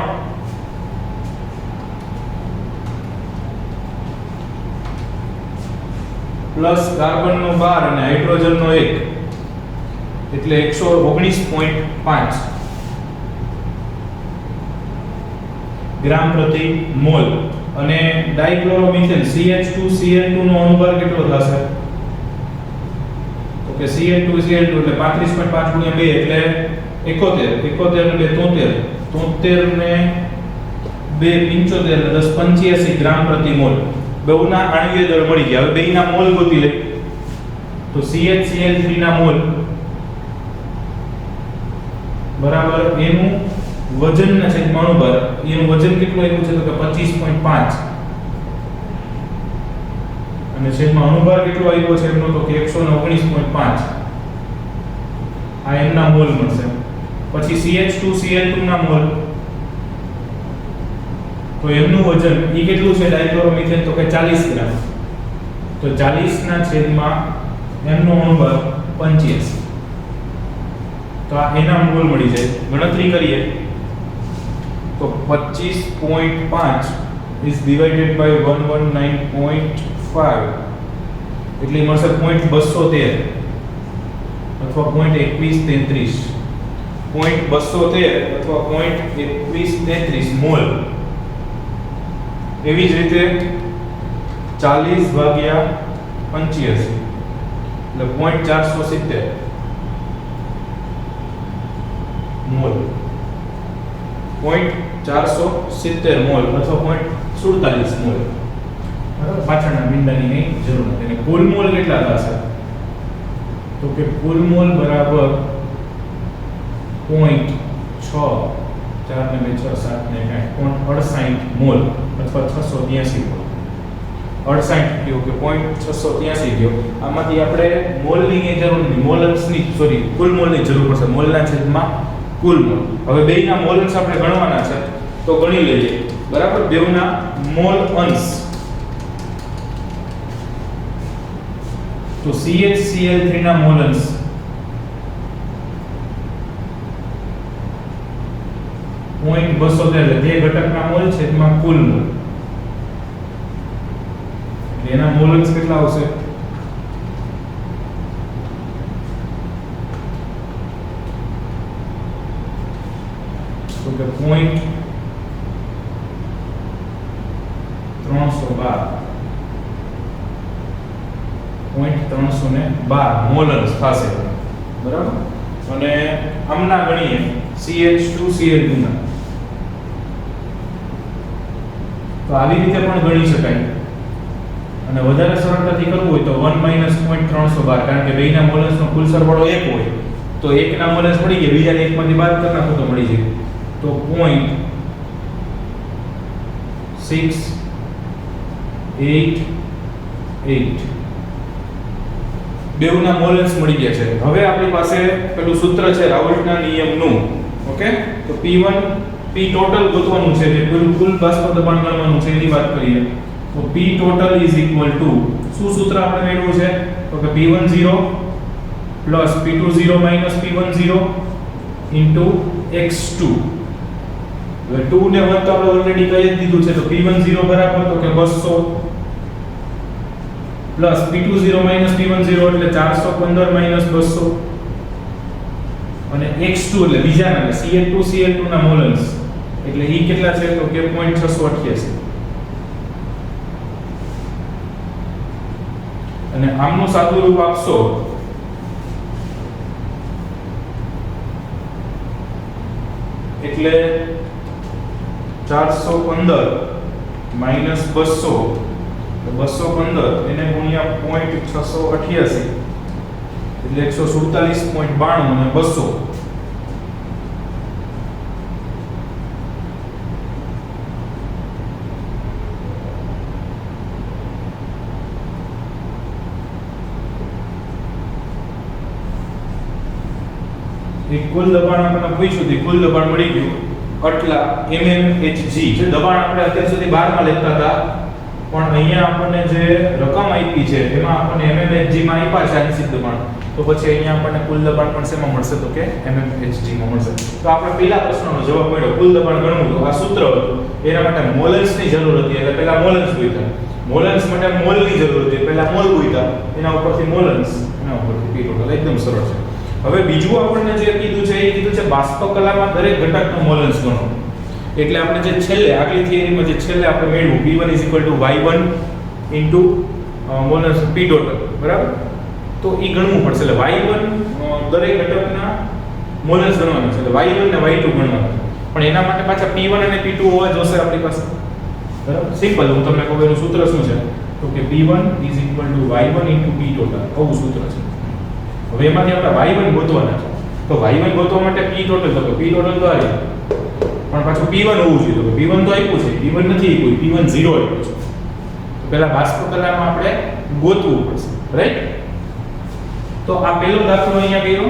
પ્લસ કાર્બનનો 12 અને હાઇડ્રોજનનો 1 એટલે 119.5 ગ્રામ પ્રતિ મોલ. અને ડાઇક્લોરોમિથેન CH2Cl2 નો અણુભાર કેટલો થશે તો કે CH2Cl2 એટલે 35.5 ગુણ્યા 2 એટલે 71 ને 2 73 ને 2 75 એટલે 10 85 ગ્રામ પ્રતિ મોલ. બેઉના આણ્વીય દળ મળી ગયા. હવે બેયના મોલ ગોતી લે તો CHCl3 ના મોલ બરાબર એનું વજનના છેદમાં અણુભાર, એનું વજન કેટલું આવ્યું છે તો કે 25.5 અને છેદમાં અણુભાર કેટલો આવ્યો છે એમનો તો કે 119.5 આ એમના મોલ મળશે. પછી CH2Cl2 ના મોલ તો એમનું વજન ઈ કેટલું છે ડાઇક્લોરોમિથેન તો કે 40 ગ્રામ. તો 40 ના છેદમાં એમનો અણુભાર 85. તો આ એના મોલ મળી જાય. ગણતરી કરીએ તો 25.5 is divided by 119.5 એટલે મળશે 0.213 અથવા 0.2133 0.213 અથવા 0.2133 મોલ. એવી જ રીતે 40 ભાગ્યા 85 એટલે 0.470 મોલ. 0.470 મોલ અથવા 0.47 મોલ. બરાબર, પાછળના બિંદાની નહીં જરૂર નથી. અને કુલ મોલ કેટલા થશે તો કે કુલ મોલ બરાબર 0.6 4 ને 2 6 7 ને 8 મોલ અથવા 683 મોલ. 68 કયો કે 0.683 કયો. આમાંથી આપણે મોલની જરૂર નથી, મોલન્સની સોરી કુલ મોલની જરૂર પડશે. મોલના છેદમાં કુલ મોલ. હવે બેયના મોલન્સ આપણે ગણવાના છે તો ગણી લઈએ. બરાબર, બેવના મોલ અંશ તો CHCl3 ના મોલ અંશ પોઈન્ટ 213 એટલે બે ઘટકના મોલ છે એમાં કુલ મોલ. એના મોલ અંશ કેટલા આવશે તો કે 0.312 મોલ અંશ થશે. બરાબર, અને આમના ગણીએ CH2Cl2 ના તો આવી રીતે પણ ગણી શકાય. અને વધારે સરળતાથી કરવું હોય તો 1 - 0.312 કારણ કે બેયના મોલન્સનો કુલ સરવાળો 1 હોય તો એકના મોલન્સ મળી ગયા, બીજાને એકમાંથી બાદ કરી નાખો તો મળી જાય. તો 0.688 બેવના મોલન્સ મળી ગયા છે. હવે આપણી પાસે પેલું સૂત્ર છે રાઉલ્ટના નિયમનું. ઓકે, તો P1 P ટોટલ ગોતવાનું છે જે કુલ બાષ્પ દબાણ ગણવાનું છે એની વાત કરીએ તો P total is equal to શું સૂત્ર આપણે મેળવ્યું છે તો કે P10 plus P20 minus P10 into x2. હવે 2 ને 1 તો આપણે ઓલરેડી કહી જ દીધું છે તો P10 બરાબર તો કે 200 plus P20 minus P10 એટલે 415 minus 200 અને x2 એટલે બીજાના એટલે CH2Cl2 ના મોલન્સ એટલે ઈ કેટલા છે તો કે 0.688. અને આમનું સાદું રૂપ આપશો એટલે 415 minus 200 215 એને ગુણ્યા 0.688 એટલે 147.92 અને 200 કુલ દબાણ આપણને પૂછ્યું હતું, કુલ દબાણ મળી ગયું આટલા mmHg જે દબાણ આપણે અત્યાર સુધી 12 માં લેતા હતા પણ અહીંયા આપણને જે રકમ આપી છે એમાં આપણને mmHg માં આપ્યા છે આંશિક દબાણ તો પછી અહીંયા આપણને કુલ દબાણ પણ શેમાં મળશે તો કે mmHg માં મળશે. તો આપણે પહેલા પ્રશ્નનો જવાબ મળ્યો કુલ દબાણ ગણવું તો આ સૂત્ર હતું એના માટે મોલન્સ ની જરૂર હતી એટલે પહેલા મોલન્સ ગોઈતા, મોલન્સ માટે મોલ ની જરૂર હતી પહેલા મોલ ગોઈતા એના ઉપરથી મોલન્સ એના ઉપરથી P ટોટલ એકદમ સરળ છે. હવે બીજું આપણને જે કીધું છે એ કીધું છે બાષ્પકલામાં દરેક ઘટકનો મોલન્સ ગણો. એટલે આપણે જે છેલ્લે આગલી થિયરીમાં જે છેલ્લે આપણે મેળવ્યું P1 = Y1 into મોલન્સ P total બરાબર તો ઈ ગણવું પડશે. એટલે Y1 દરેક ઘટકના મોલન્સ ગણવાના છે એટલે Y1 ને Y2 ગણવાના છે પણ એના માટે પાછા P1 અને P2 હોવા જોશે આપણી પાસે બરાબર. સિમ્પલ હું તમને કહું એનું સૂત્ર શું છે તો કે P1 = Y1 into P total આવું સૂત્ર છે. હવે એમાંથી આપણે y1 ગોતવાના છે તો y1 ગોતવા માટે p ટોટલ તો p ટોટલ તો આવી પણ પાછું p1 હોવું જોઈએ તો p1 તો આપ્યું છે p1 નથી આપ્યું p1 0 આપ્યું છે તો પહેલા બાષ્પ કલામાં આપણે ગોતવું પડશે, રાઈટ? તો આ પહેલો દાખલો અહીંયા કર્યો.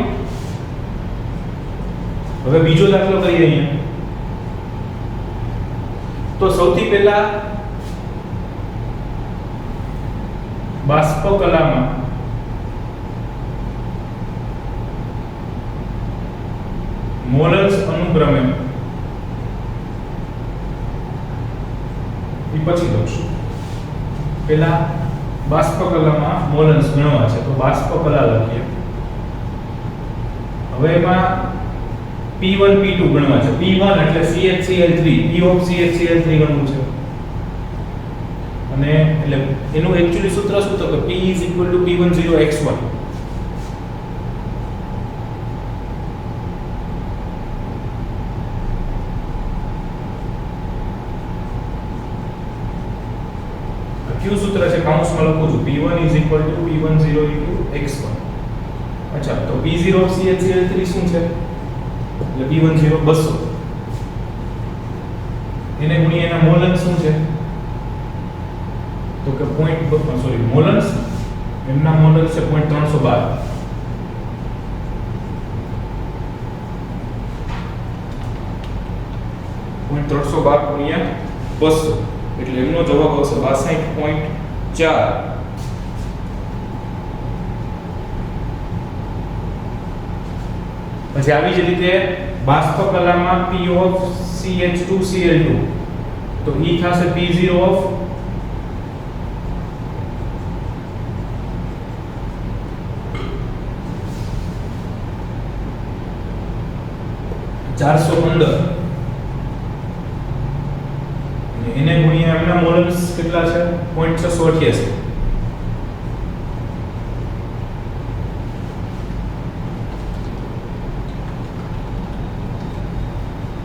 હવે બીજો દાખલો કરીએ અહીંયા. તો સૌથી પહેલા બાષ્પ કલામાં મોલર્સ અનુક્રમે એ પછી લખશું. પહેલા બાષ્પ કલામાં મોલર્સ ગણવા છે તો બાષ્પ કલા લખીએ. હવે એમાં P1 P2 ગણવા છે. P1 એટલે CHCl3, P of CHCl3 ગણવું છે. અને એટલે એનું એક્ચ્યુઅલી સૂત્ર શું તો કે P P10x1. ક્યુ સૂત્ર છે કાઉન્સમાં લખું છું P1 P10x1. અચ્છા, તો P0 of CHCl3 શું છે? એટલે P10 200. એને ગુણ્યા એના મોલન્સ શું છે? તો કે મોલન્સ એમના મોલન્સ છે 0.312. ગુણ્યા 200 એટલે એમનો જવાબ આવશે 62.4. પછી આવી જ રીતે બાષ્પ કલામાં P of CH2Cl2 તો ઈ થશે P0 of 415. એને ગુણ્યા એમના મોલન્સ કેટલા છે 0.688.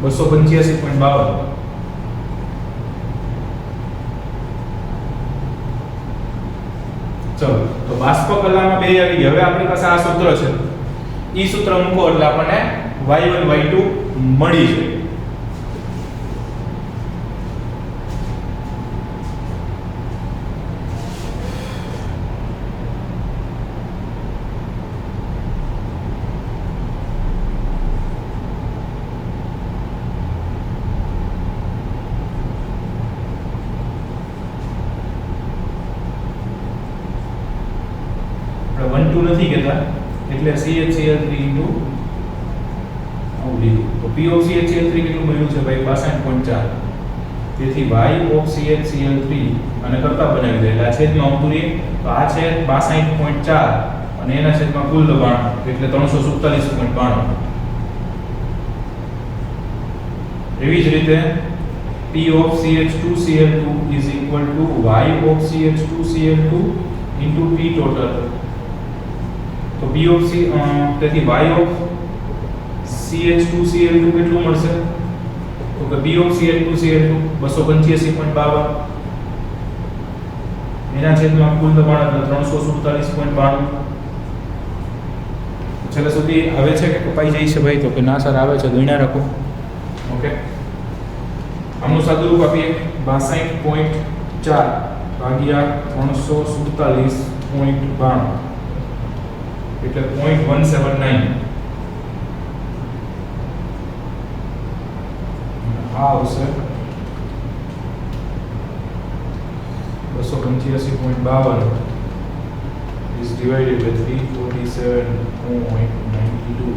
બસો 85.52. ચલો, તો બાષ્પ કલામાં બે આવી ગઈ. હવે આપણી પાસે આ સૂત્ર છે. ઈ સૂત્ર મૂકો એટલે આપણને y1 y2 મળી જાય. આપણે 1 2 નથી કહેતા એટલે CHCl3 * આવું લીધું. તો P of CHCl3 કેટલું મળ્યું છે ભાઈ 62.4. તેથી y of CHCl3 અને કરતા બનાવી દે એટલે આ છેદમાં આવતું રહે. તો આ છે 62.4 અને એના છેદમાં કુલ દબાણ એટલે 347.92. એવી જ રીતે P of CH2Cl2 is equal to y of CH2Cl2 into P total. તો P of C તેથી y of CH2Cl2 કેટલું મળશે? તો કે P of CH2Cl2 285.52 એના છેદમાં કુલ દબાણ એટલે 347.92. છેલ્લે સુધી આવે છે કે કપાઈ જાય છે ભાઈ? તો કે ના સર આવે છે, ગણ્યા રાખો. ઓકે, આમનું સાદું રૂપ આપીએ 62.4 ભાગ્યા 347.92 એટલે 0.179. આ આવશે 285.52 is divided by 347.92.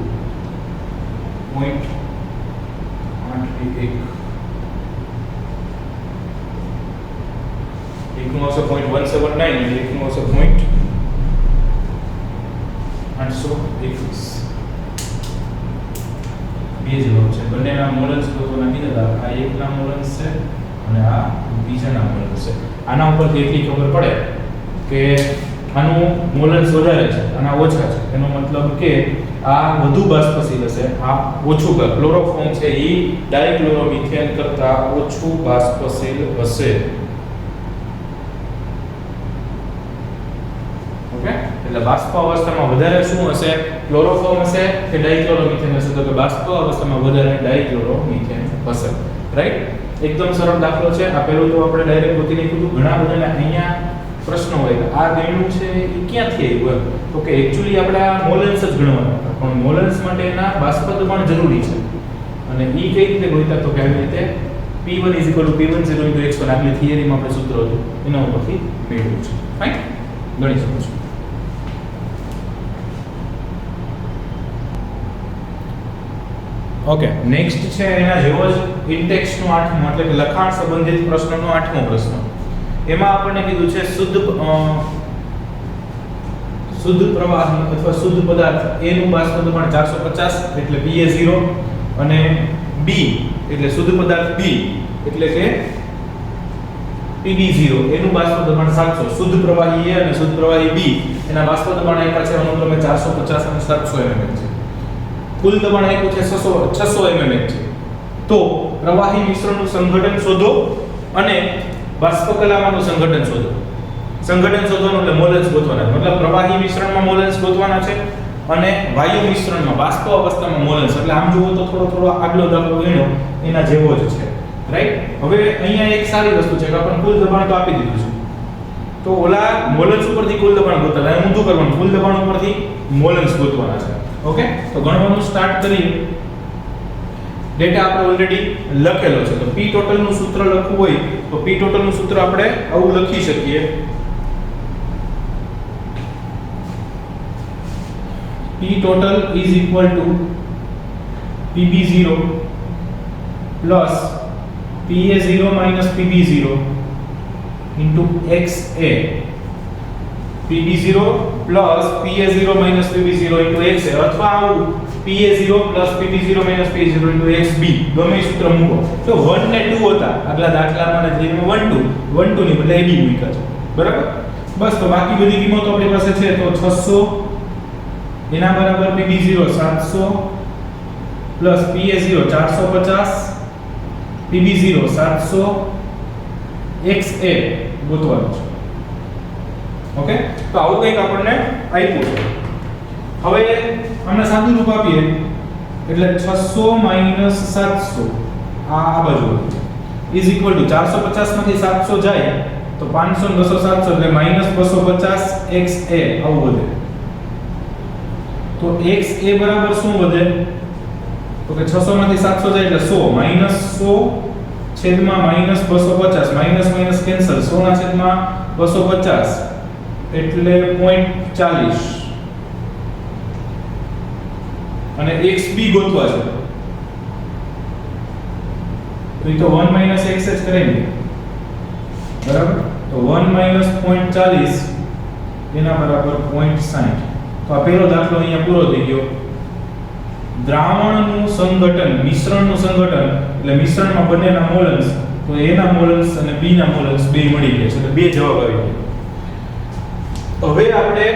0.881 એકનું આવશે 0.179 અને એકનું આવશે 0.821. બે જવાબ છે. બંનેના મોલન્સ તો નાખી દીધા. આ એકના મોલન્સ છે અને આ બીજાના મોલન્સ છે. આના ઉપરથી એટલી ખબર પડે કે આનું મોલન્સ વધારે છે, આના ઓછા છે. એનો મતલબ કે આ વધુ બાષ્પશીલ હશે, આ ઓછું. ક્લોરોફોર્મ છે એ ડાયક્લોરોમિથેન કરતા ઓછું બાષ્પશીલ હશે. ઓકે, એટલે બાષ્પ અવસ્થામાં વધારે શું હશે? ક્લોરોફોર્મ હશે કે ડાયક્લોરોમિથેન હશે? તો કે બાષ્પ અવસ્થામાં વધારે ડાયક્લોરોમિથેન હશે, રાઈટ? એકદમ સરળ દાખલો છે આ. પહેલું તો આપણે ડાયરેક્ટ ગોતી નાખ્યું હતું. ઘણા બધાને અહીંયા પ્રશ્ન હોય કે આ ગણ્યું છે એ ક્યાંથી આવ્યું? તો કે એક્ચ્યુઅલી આપણે આ મોલેન્સ જ ગણવાના હતા, પણ મોલેન્સ માટે એના બાષ્પદબાણ જરૂરી છે. અને એ કઈ રીતે ગોત્યા? તો કે આવી રીતે P1 P10 × x1 આગલી થિયરીમાં આપણે સૂત્ર હતું એના ઉપરથી મેળવ્યું છે. ફાઇન, ગણી શકો છો. ઓકે, નેક્સ્ટ છે એના જેવો જ ઇન્ટેક્સનો 8મો એટલે કે લખાણ સંબંધિત પ્રશ્નનો 8મો પ્રશ્ન. એમાં આપણને કીધું છે શુદ્ધ પ્રવાહી અથવા શુદ્ધ પદાર્થ A નું બાષ્પદબાણ 450 એટલે Pa0 અને B એટલે શુદ્ધ પદાર્થ B એટલે કે Pb0 એનું બાષ્પદબાણ 700. શુદ્ધ પ્રવાહી A અને શુદ્ધ પ્રવાહી B એના બાષ્પદબાણ આપ્યા છે અનુક્રમે 450 અને 700 mm છે. કુલ દબાણ આપ્યું છે 600 mm છે. તો પ્રવાહી મિશ્રણનું સંઘટન શોધો અને બાષ્પકલામાંનું સંઘટન શોધો. સંઘટન શોધવાનું એટલે મોલેન્સ ગોતવાના, મતલબ પ્રવાહી મિશ્રણમાં મોલેન્સ ગોતવાના છે અને વાયુ મિશ્રણમાં બાષ્પ અવસ્થામાં મોલેન્સ. એટલે આમ જુઓ તો થોડો આગલો દાખલો ગણ્યો એના જેવો જ છે, રાઈટ? હવે અહીંયા એક સારી વસ્તુ છે કે આપણને કુલ દબાણ તો આપી દીધું છે, તો ઓલા મોલેન્સ ઉપરથી કુલ દબાણ ગોતવાના, એમ ઊંધું કરવાનું, કુલ દબાણ ઉપરથી મોલેન્સ ગોતવાના છે. ઓકે, તો ગણવાનું સ્ટાર્ટ કરીએ. ડેટા આપણે ઓલરેડી લખેલો છે, તો P ટોટલ નું સૂત્ર લખવું હોય તો P ટોટલ નું સૂત્ર આપણે આવું લખી શકીએ. P total is equal to Pb0 plus Pa0 minus Pb0 into XA. Pb0 plus Pa0 minus Pb0 into XA અથવા આવું Pa0 plus Pb0 minus Pa0 into XB ગમે સૂત્ર મૂકો. તો 1 ને 2 હતા આગલા દાખલામાં ને જેમાં 1 2 ની બદલે AB મૂક્યા છે, બરાબર? બસ, તો બાકી બધી કિંમતો આપણી પાસે છે. તો 600 એના બરાબર Pb0 700 plus Pa0 450 Pb0 700 XA ગોતવાનું છે. ઓકે, તો આવું કંઈક આપણને આપ્યું છે. હવે આને સાદું રૂપ આપીએ એટલે 600 - 700 આ બાજુ ઇઝ ઇક્વલ ટુ 450 માંથી 700 જાય તો 500 200 700 એટલે -250 XA આવું વધે. તો XA બરાબર શું વધે? તો કે 600 માંથી 700 જાય એટલે 100 -100 છેદમાં -250 માઈનસ માઈનસ કેન્સલ 100 ના છેદમાં 250 એટલે 0.40 અને XB ગોતવા છે તો એ તો 1 - x જ કરેંગે, બરાબર? તો 1 - 0.40 એના બરાબર 0.60. તો આ પહેલો દાખલો અહીંયા પૂરો થઈ ગયો. દ્રાવણનું સંઘટન, મિશ્રણનું સંઘટન એટલે મિશ્રણમાં બંનેના મોલન્સ, તો A ના મોલન્સ અને B ના મોલન્સ બે મળી ગયા છે, એટલે બે જવાબ આવી ગયા. હવે આપણે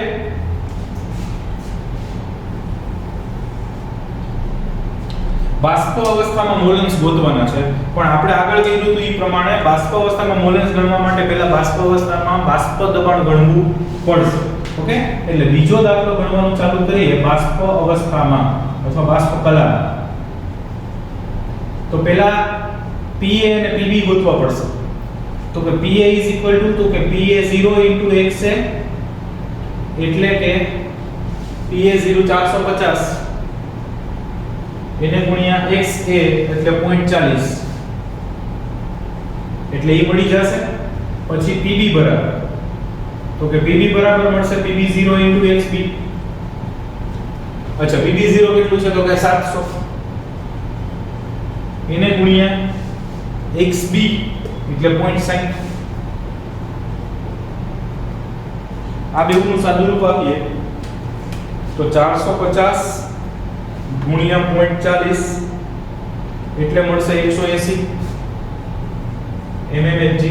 બાષ્પ અવસ્થામાં મોલન્સ ગોતવાના છે, પણ આપણે આગળ કીધું હતું એ પ્રમાણે બાષ્પ અવસ્થામાં મોલન્સ ગણવા માટે પહેલા બાષ્પ અવસ્થામાં બાષ્પ દબાણ ગણવું પડશે. ઓકે, એટલે બીજો દાખલો ગણવાનું ચાલુ કરીએ બાષ્પ અવસ્થામાં અથવા બાષ્પ કલામાં. તો પહેલા Pa અને Pb ગોતવા પડશે. તો કે Pa is equal to કે Pa0 into XA એટલે કે Pa0 450 એને ગુણ્યા XA એટલે 0.40 એટલે એ મળી જશે. પછી Pb બરાબર, તો કે Pb બરાબર મળશે Pb0 into XB. અચ્છા, Pb0 કેટલું છે? તો કે 700 એને ગુણ્યા XB એટલે 0.60. આ બેનું સાદું રૂપ આપીએ તો 450 ગુણ્યા 0.40 એટલે મળશે 180 mmHg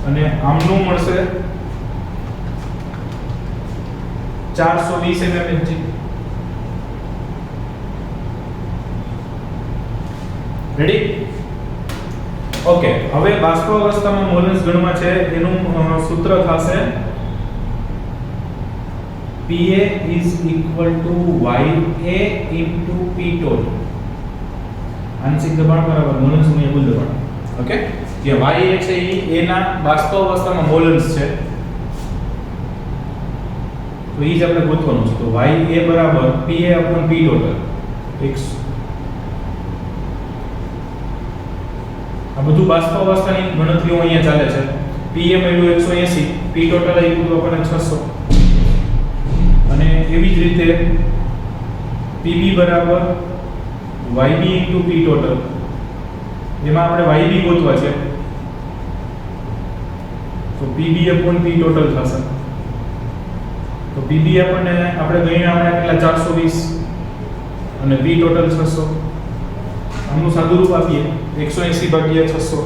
અને આમનું મળશે 420 mmHg. રેડી? ઓકે, હવે બાષ્પ અવસ્થામાં મોલન્સ ગણવા છે એનું સૂત્ર થશે Pa is equal to Ya into P total. આંશિક દબાણ બરાબર મોલન્સ ગુણ્યા કુલ દબાણ. ઓકે, કે y છે એ A ના બાષ્પ અવસ્થામાં મોલન્સ છે, તો એ જ આપણે ગોતવાનું છે. તો YA બરાબર PA/P ટોટલ x. આ બધું બાષ્પ અવસ્થાની ગણતરીઓ અહીંયા ચાલે છે. PA મળ્યું 180, P ટોટલ આવ્યું તો આપણને 600. અને એવી જ રીતે PB બરાબર YB * P ટોટલ. એમાં આપણે YB ગોતવા છે, તો PB/P ટોટલ થશે. તો PB આપણે ગણ્યા કેટલા 420 અને P ટોટલ 600. આનું સાદું રૂપ આપીએ 180/600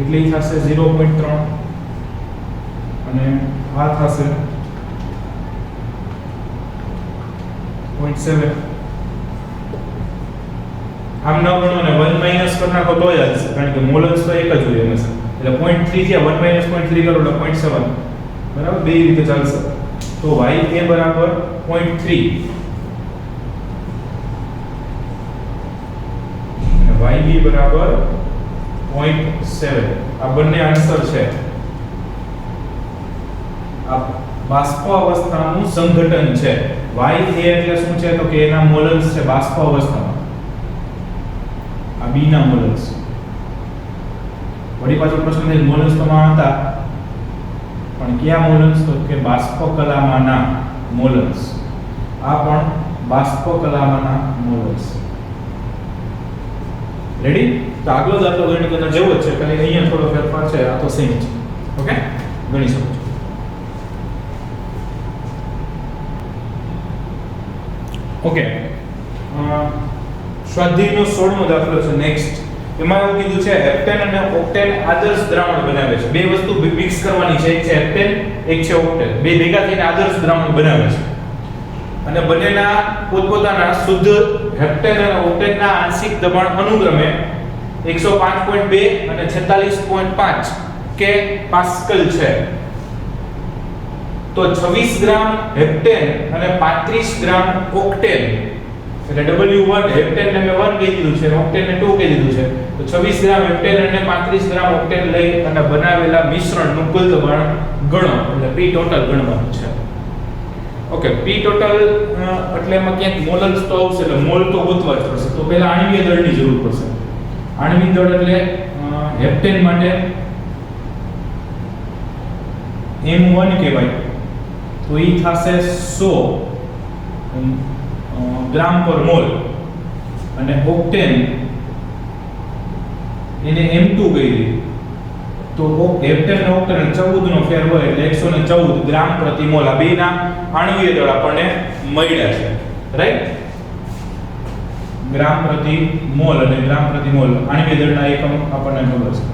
એટલે ઈ થશે 0.3 અને આ થશે 0.7. આમ ન ગણો ને 1 માઈનસ કરી નાખો તો જ આવશે, કારણ કે મોલન્સ તો એક જ હોય હંમેશા. એટલે 0.3 થયા 1 માઈનસ 0.3 કરો એટલે 0.7 બરાબર. બે રીતે ચાલશે. તો YA બરાબર 0.3 અને YB બરાબર 0.7. આ બંને આન્સર છે. આ બાષ્પ અવસ્થાનું સંઘટન છે. YA એટલે શું છે? તો કે એના મોલન્સ છે બાષ્પ અવસ્થામાં. આ B ના મોલન્સ. વળી પાછો પ્રશ્ન છે મોલન્સ તો માં હતા, પણ કયા મોલન્સ? તો કે બાષ્પ કલામાંના મોલન્સ. આ પણ બાષ્પ કલામાંના મોલન્સ. રેડી? તો આગલો દાખલો ગણિત તેના જેવો જ છે, ખાલી અહીંયા થોડો ફેરફાર છે. આ તો સેમ છે. ઓકે, ગણી શકો છો. ઓકે, સ્વાધ્યાયનો 16મો દાખલો છે નેક્સ્ટ. એમાં એવું કીધું છે હેપ્ટેન અને ઓક્ટેન આદર્શ દ્રાવણ બનાવે છે. બે વસ્તુ મિક્સ કરવાની છે, એક છે હેપ્ટેન, એક છે ઓક્ટેન. બે ભેગા થઈને આદર્શ દ્રાવણ બનાવે છે અને બંનેના પોતપોતાના શુદ્ધ હેપ્ટેન અને ઓક્ટેનના આંશિક દબાણ અનુક્રમે 105.2 અને 46.5 કે પાસ્કલ છે. તો 26 ગ્રામ હેપ્ટેન અને 35 ગ્રામ ઓક્ટેન, એટલે W1 હેપ્ટેન ને મેં 1 કહી દીધું છે અને ઓક્ટેન ને 2 કહી દીધું છે. તો 26 ગ્રામ હેપ્ટેન અને 35 ગ્રામ ઓક્ટેન લઈ અને બનાવેલા મિશ્રણનું કુલ દબાણ ગણો, એટલે P ટોટલ ગણવાનું છે. ઓકે, P ટોટલ એટલે એમાં ક્યાંક મોલન્સ તો આવશે, એટલે મોલ તો ગોતવા જ પડશે. તો પહેલા આણ્વિય દળની જરૂર પડશે. આણ્વિક દળ એટલે હેપ્ટેન માટે M1 કહેવાય, તો ઈ થશે 100 ગ્રામ પર મોલ. અને ઓક્ટેન એને M2 કહી દઈએ, તો હેપ્ટેન અને ઓક્ટેન 14 નો ફેર હોય એટલે 114 ગ્રામ પ્રતિ મોલ. આ બેના આણ્વિય દળ આપણને મળ્યા છે, રાઈટ? ગ્રામ પ્રતિ મોલ અને ગ્રામ પ્રતિ મોલ આણ્વિય દળના એકમ આપણને ખબર છે.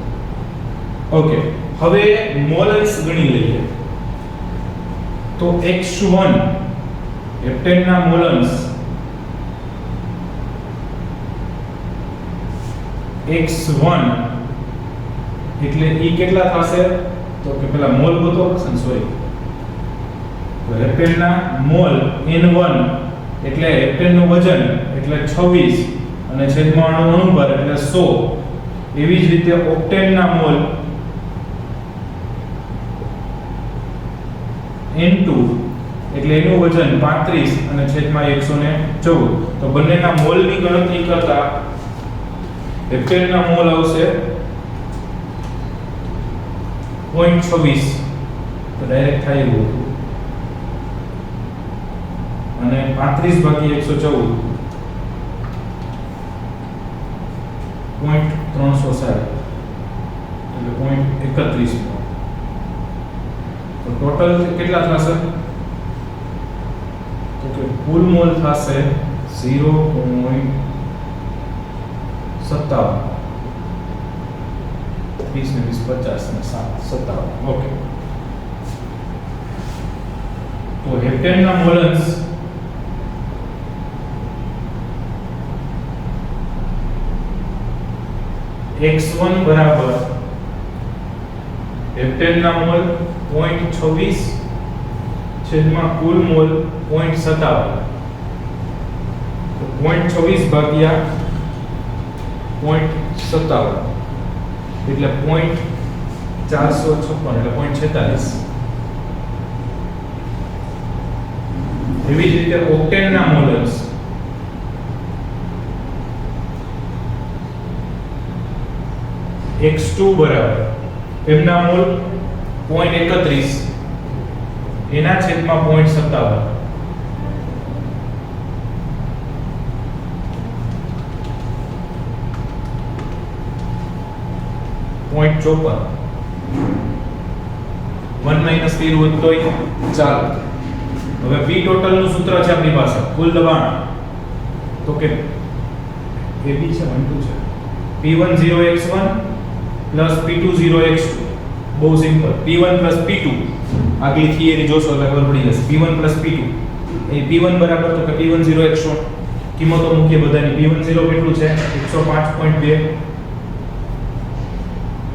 ઓકે, હવે મોલન્સ ગણી લઈએ. તો X1 હેપ્ટેનના મોલન્સ X1 એટલે ઈ કેટલા થશે? તો કે પેલા મોલ ગોતો પડશે ને, સોરી. તો હેપ્ટેનના મોલ N1 એટલે હેપ્ટેનનું વજન એટલે 26 અને છેદમાં અણુ અણુભાર એટલે 100. એવી જ રીતે ઓક્ટેનના મોલ N2 એટલે એનું વજન 35 અને છેદમાં 114. તો બંનેના મોલની ગણતરી કરતા હેપ્ટેનના મોલ આવશે 0.26, તો ડાયરેક્ટ થાય એવું હતું. અને 35/114 0.360 એટલે 0.31. તો ટોટલ કેટલા થશે? તો કે કુલ મોલ થશે 0.57. 30 ને 20 50 ને 7 57. ઓકે, તો હેપ્ટેનના મોલન્સ X1 બરાબર હેપ્ટેનના મોલ 0.26 છેદમાં કુલ મોલ 0.57. 0.26 ભાગ્યા 0.57 એટલે 0.456 એટલે 0.46. એવી જ રીતે ઓક્ટેનના મોલ્સ x2 બરાબર એમના મોલ 0.31 એના છેદમાં 0.57 0.54 1 માઈનસ કર્યું તોય ચાલો. હવે P ટોટલ નું સૂત્ર છે આપણી પાસે કુલ દબાણ તો કે AB છે 1 2 છે P10x1 P20x2 બહુ સિમ્પલ P1 P2 આગલી થિયરી જોશો એટલે ખબર પડી જશે P1 P2 એ P1 બરાબર તો કે P10x1 કિંમતો મૂકીએ બધાની P10 કેટલું છે 105.2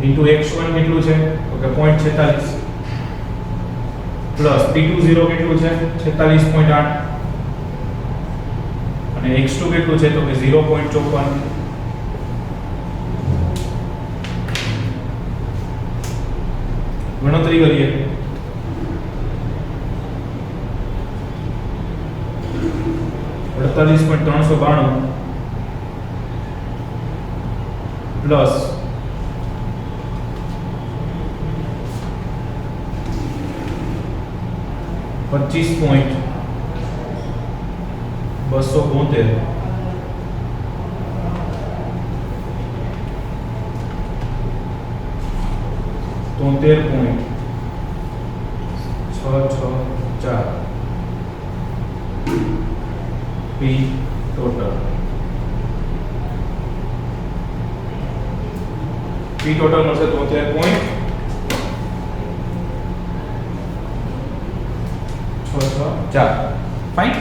ઇન્ટુ x1 કેટલું છે તો કે 0.46 પ્લસ P20 કેટલું છે 46.8 અને x2 કેટલું છે તો કે 0.54 ગણતરી કરીએ $48.392 પ્લસ 25.272 73.664 P total મળશે 73.664 ફાઇન.